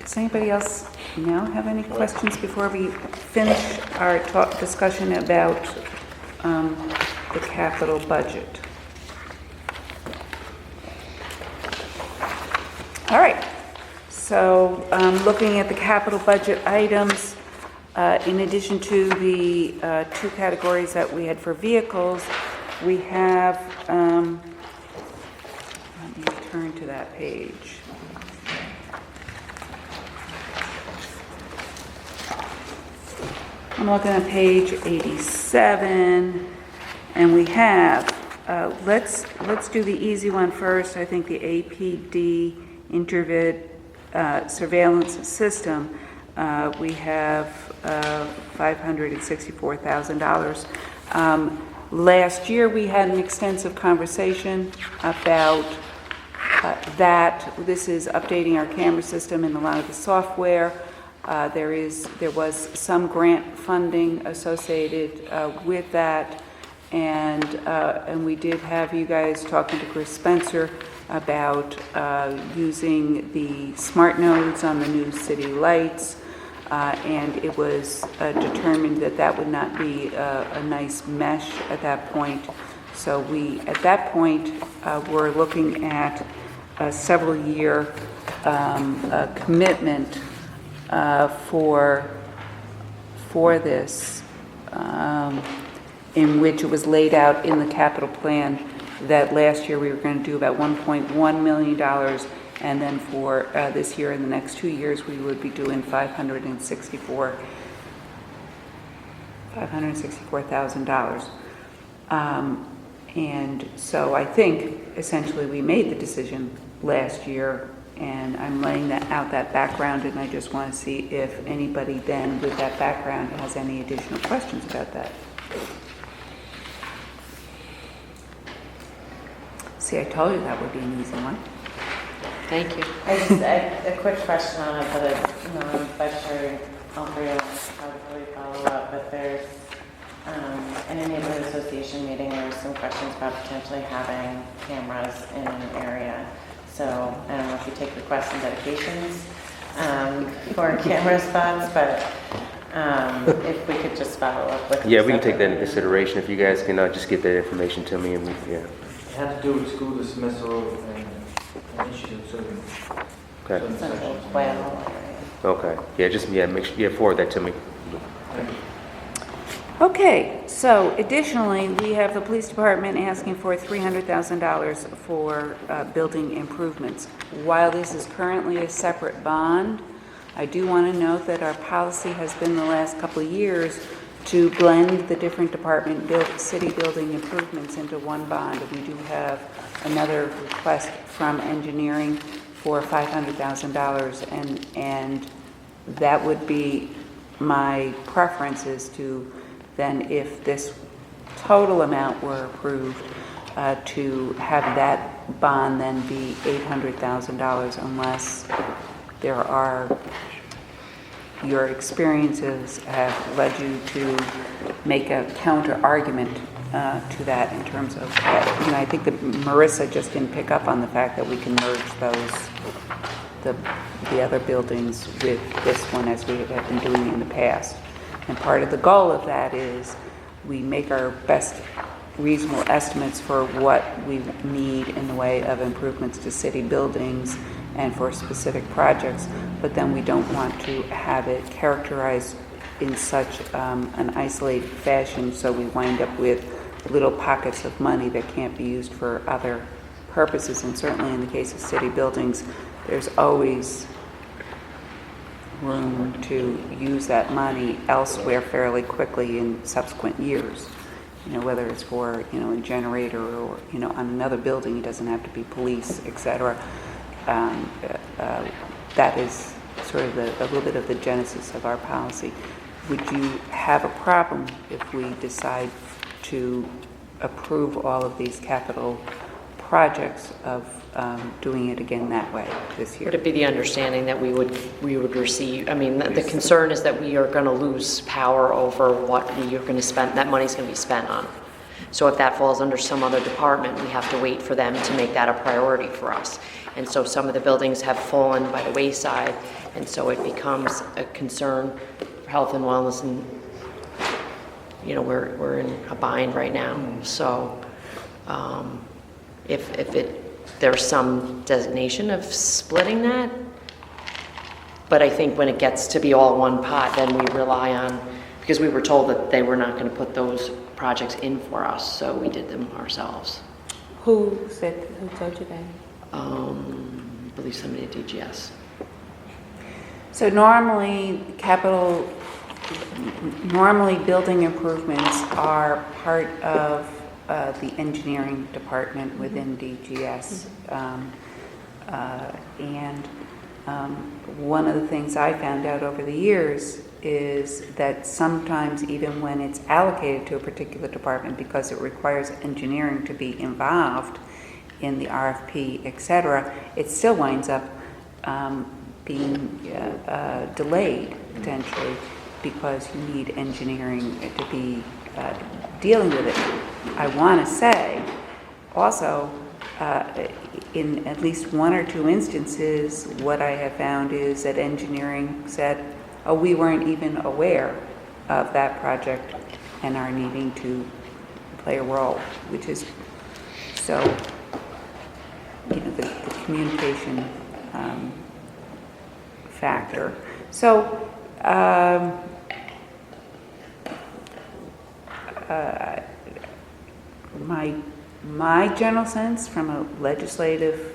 does anybody else now have any questions before we finish our discussion about the capital budget? All right. So, looking at the capital budget items, in addition to the 2 categories that we had for vehicles, we have let me turn to that page. I'm looking at page 87, and we have, let's do the easy one first. I think the APD Intervid surveillance system, we have $564,000. Last year, we had an extensive conversation about that. This is updating our camera system and a lot of the software. There was some grant funding associated with that, and we did have you guys talking to Chris Spencer about using the smart nodes on the new city lights, and it was determined that that would not be a nice mesh at that point. So we, at that point, were looking at a several-year commitment for this, in which it was laid out in the capital plan that last year we were going to do about $1.1 million, and then for this year and the next 2 years we would be doing $564,000. And so I think essentially we made the decision last year, and I'm laying out that background, and I just want to see if anybody then with that background has any additional questions about that. See, I told you that would be an easy one. Thank you. I just, a quick question on it, but it's, I'm sure all three of us probably follow up, but there's, in a neighborhood association meeting, there was some questions about potentially having cameras in an area. So I don't know if you take requests and dedications for camera spots, but if we could just follow up with. Yeah, we can take that into consideration. If you guys can just get that information to me, and yeah. It had to do with school dismissal and issues, certain Okay. sections. Okay. Yeah, just forward that to me. Okay, so additionally, we have the police department asking for $300,000 for building improvements. While this is currently a separate bond, I do want to note that our policy has been the last couple of years to blend the different city building improvements into one bond. And we do have another request from engineering for $500,000, and that would be my preference is to then, if this total amount were approved, to have that bond then be $800,000 unless there are, your experiences have led you to make a counter argument to that in terms of, I think that Marissa just didn't pick up on the fact that we can merge the other buildings with this one as we have been doing in the past. And part of the goal of that is we make our best reasonable estimates for what we need in the way of improvements to city buildings and for specific projects, but then we don't want to have it characterized in such an isolated fashion so we wind up with little pockets of money that can't be used for other purposes. And certainly in the case of city buildings, there's always room to use that money elsewhere fairly quickly in subsequent years. Whether it's for, a generator or, on another building, it doesn't have to be police, etc. That is sort of a little bit of the genesis of our policy. Would you have a problem if we decide to approve all of these capital projects of doing it again that way this year? Would it be the understanding that we would receive, the concern is that we are going to lose power over what we are going to spend, that money's going to be spent on. So if that falls under some other department, we have to wait for them to make that a priority for us. And so some of the buildings have fallen by the wayside, and so it becomes a concern for health and wellness, and we're in a bind right now. So if there's some designation of splitting that, but I think when it gets to be all one pot, then we rely on, because we were told that they were not going to put those projects in for us, so we did them ourselves. Who told you that? I believe somebody at DGS. So normally building improvements are part of the engineering department within DGS. One of the things I found out over the years is that sometimes even when it's allocated to a particular department, because it requires engineering to be involved in the RFP, etc., it still winds up being delayed potentially because you need engineering to be dealing with it. I want to say also in at least one or two instances, what I have found is that engineering said, oh, we weren't even aware of that project and are needing to play a role, which is so, the communication factor. So, my general sense from a legislative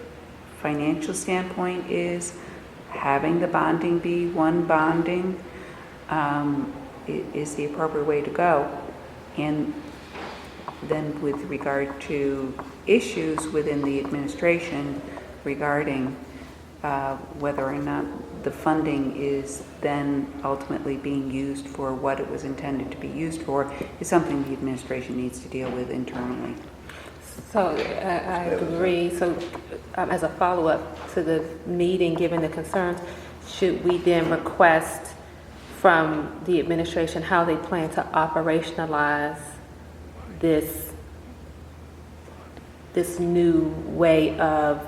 financial standpoint is having the bonding be one bonding is the appropriate way to go. And then with regard to issues within the administration, regarding whether or not the funding is then ultimately being used for what it was intended to be used for is something the administration needs to deal with internally. So I agree. So as a follow-up to the meeting, given the concerns, should we then request from the administration how they plan to operationalize this new way of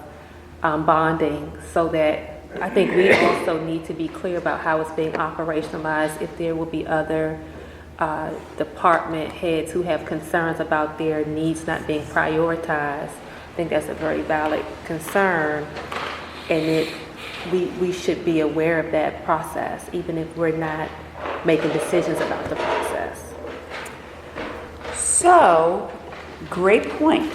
bonding, so that I think we also need to be clear about how it's being operationalized, if there will be other department heads who have concerns about their needs not being prioritized. I think that's a very valid concern, and we should be aware of that process, even if we're not making decisions about the process. So, great point.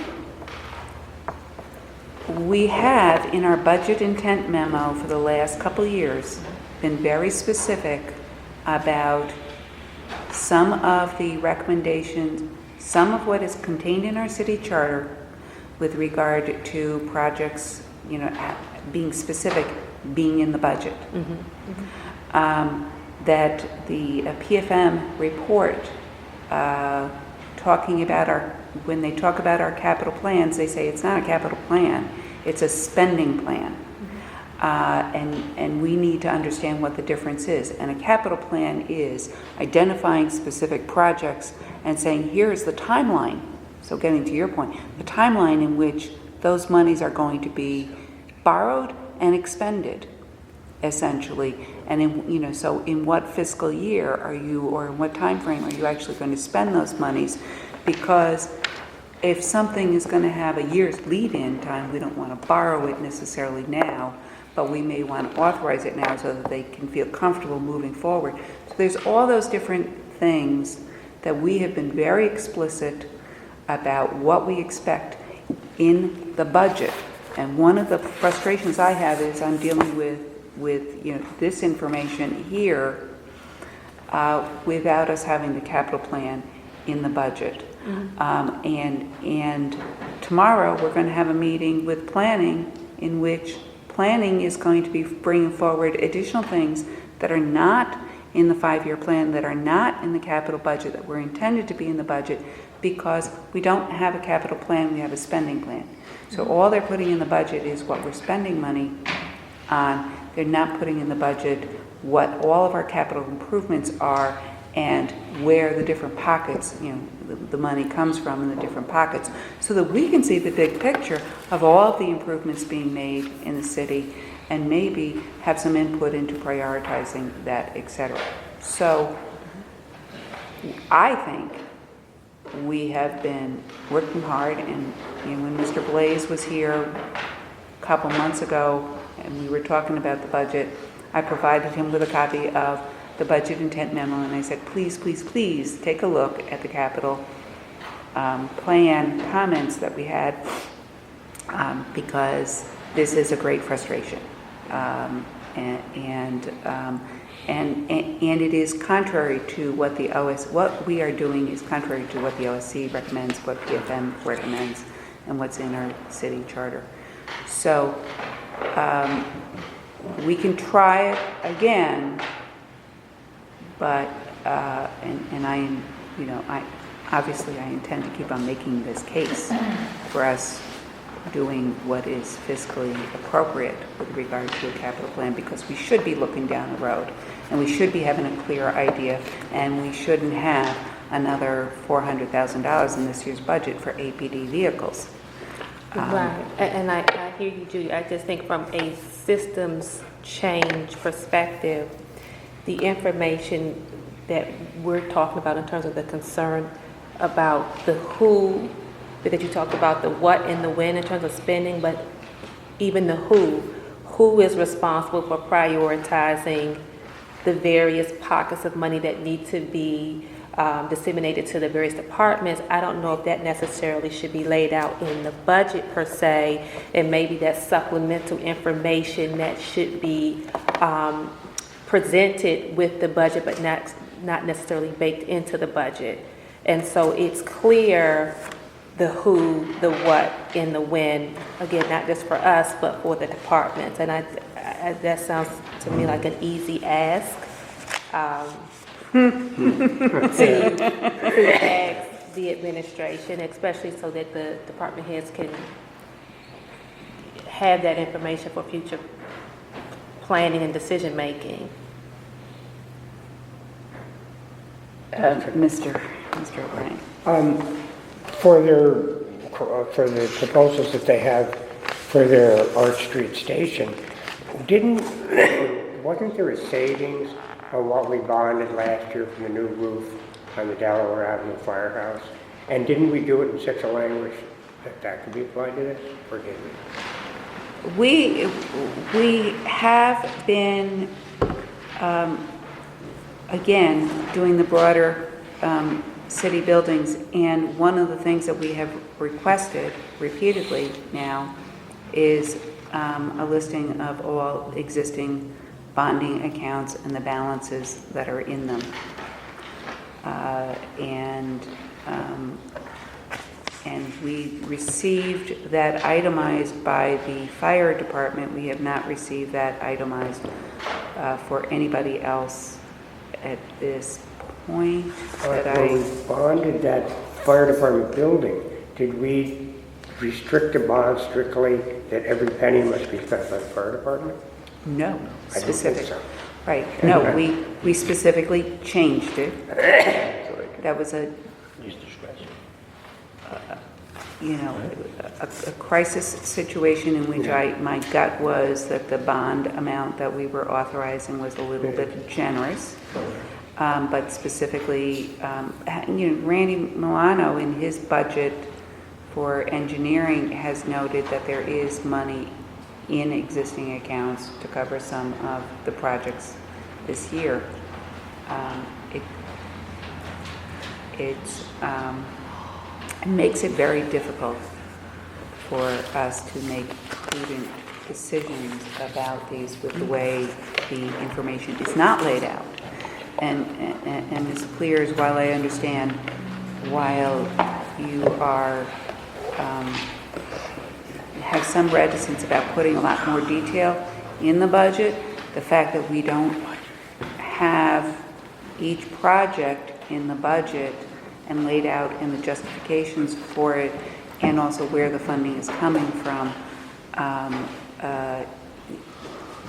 We have, in our budget intent memo for the last couple of years, been very specific about some of the recommendations, some of what is contained in our city charter with regard to projects, being specific, being in the budget. That the PFM report, talking about when they talk about our capital plans, they say it's not a capital plan, it's a spending plan. And we need to understand what the difference is. And a capital plan is identifying specific projects and saying, here's the timeline. So getting to your point, the timeline in which those monies are going to be borrowed and expended, essentially. And so in what fiscal year are you, or in what time frame are you actually going to spend those monies? Because if something is going to have a year's lead-in time, we don't want to borrow it necessarily now, but we may want to authorize it now so that they can feel comfortable moving forward. So there's all those different things that we have been very explicit about what we expect in the budget. And one of the frustrations I have is I'm dealing with this information here without us having the capital plan in the budget. And tomorrow we're going to have a meeting with planning, in which planning is going to be bringing forward additional things that are not in the 5-year plan, that are not in the capital budget, that were intended to be in the budget, because we don't have a capital plan, we have a spending plan. So all they're putting in the budget is what we're spending money on. They're not putting in the budget what all of our capital improvements are and where the different pockets, the money comes from in the different pockets, so that we can see the big picture of all of the improvements being made in the city and maybe have some input into prioritizing that, etc. So I think we have been working hard, and when Mr. Blaze was here a couple months ago and we were talking about the budget, I provided him with a copy of the budget intent memo, and I said, please, please, please take a look at the capital plan comments that we had, because this is a great frustration. And it is contrary to what we are doing is contrary to what the OSC recommends, what PFM recommends, and what's in our city charter. So we can try it again, but and I am, I intend to keep on making this case for us doing what is fiscally appropriate with regard to a capital plan, because we should be looking down the road and we should be having a clear idea, and we shouldn't have another $400,000 in this year's budget for APD vehicles. Right, and I hear you, Judy. I just think from a systems change perspective, the information that we're talking about in terms of the concern about the who, because you talked about the what and the when in terms of spending, but even the who is responsible for prioritizing the various pockets of money that need to be disseminated to the various departments. I don't know if that necessarily should be laid out in the budget per se, and maybe that's supplemental information that should be presented with the budget, but not necessarily baked into the budget. And so it's clear the who, the what, and the when, again, not just for us, but for the departments. And that sounds to me like an easy ask. To ask the administration, especially so that the department heads can have that information for future planning and decision-making. Mr. O'Brien. For the proposals that they have for their Arch Street station, wasn't there a savings on what we bonded last year for the new roof on the Delaware Avenue Firehouse? And didn't we do it in such a language that could be applied to this, or did we? We have been, again, doing the broader city buildings, and one of the things that we have requested repeatedly now is a listing of all existing bonding accounts and the balances that are in them. And we received that itemized by the fire department. We have not received that itemized for anybody else at this point. When we bonded that fire department building, did we restrict the bond strictly that every penny must be spent by the fire department? No, I didn't think so. Right, no, we specifically changed it. That was a crisis situation in which my gut was that the bond amount that we were authorizing was a little bit generous. But specifically, Randy Milano in his budget for engineering has noted that there is money in existing accounts to cover some of the projects this year. It makes it very difficult for us to make prudent decisions about these with the way the information is not laid out. And Ms. Clears, while I understand, while you are have some reticence about putting a lot more detail in the budget, the fact that we don't have each project in the budget and laid out in the justifications for it, and also where the funding is coming from.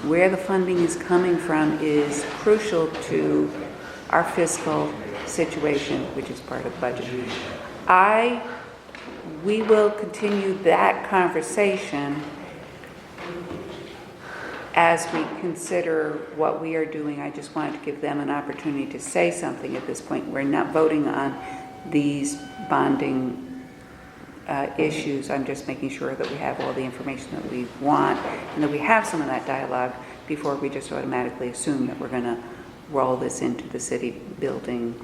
Where the funding is coming from is crucial to our fiscal situation, which is part of the budget. We will continue that conversation as we consider what we are doing. I just wanted to give them an opportunity to say something at this point. We're not voting on these bonding issues. I'm just making sure that we have all the information that we want and that we have some of that dialogue before we just automatically assume that we're going to roll this into the city building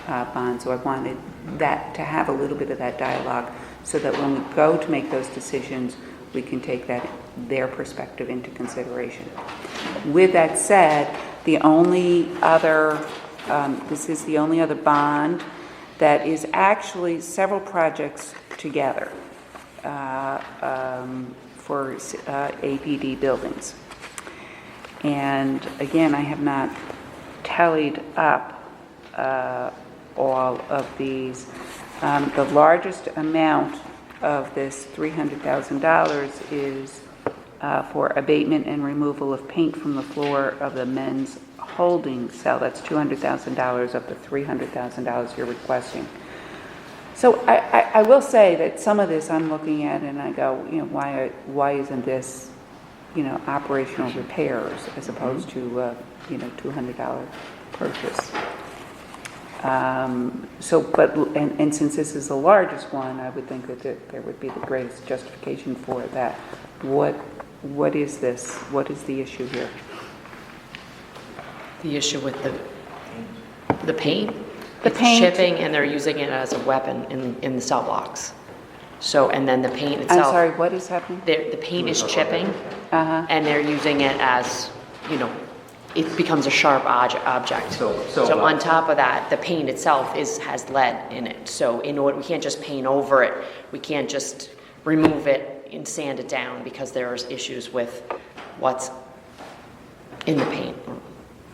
bond. So I wanted that to have a little bit of that dialogue so that when we go to make those decisions, we can take their perspective into consideration. With that said, the only other, this is the only other bond that is actually several projects together for APD buildings. And again, I have not tallied up all of these. The largest amount of this $300,000 is for abatement and removal of paint from the floor of the men's holding cell. That's $200,000 of the $300,000 you're requesting. So I will say that some of this I'm looking at and I go, why isn't this, operational repairs as opposed to, $200 purchase. And since this is the largest one, I would think that there would be the greatest justification for that. What is this? What is the issue here? The issue with the paint? The It's paint. chipping, and they're using it as a weapon in the cell blocks. So, and then the paint itself. I'm sorry, what is happening? The paint is chipping, Uh-huh. and they're using it as, it becomes a sharp object. So on top of that, the paint itself has lead in it. So we can't just paint over it. We can't just remove it and sand it down because there's issues with what's in the paint.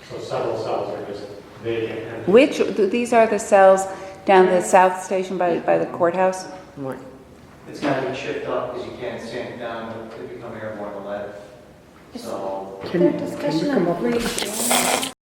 So several cells are just vacant. Which, these are the cells down the south station by the courthouse? Right. It's gotta be chipped up because you can't sand it down, they become airborne lead. So. Can you come up with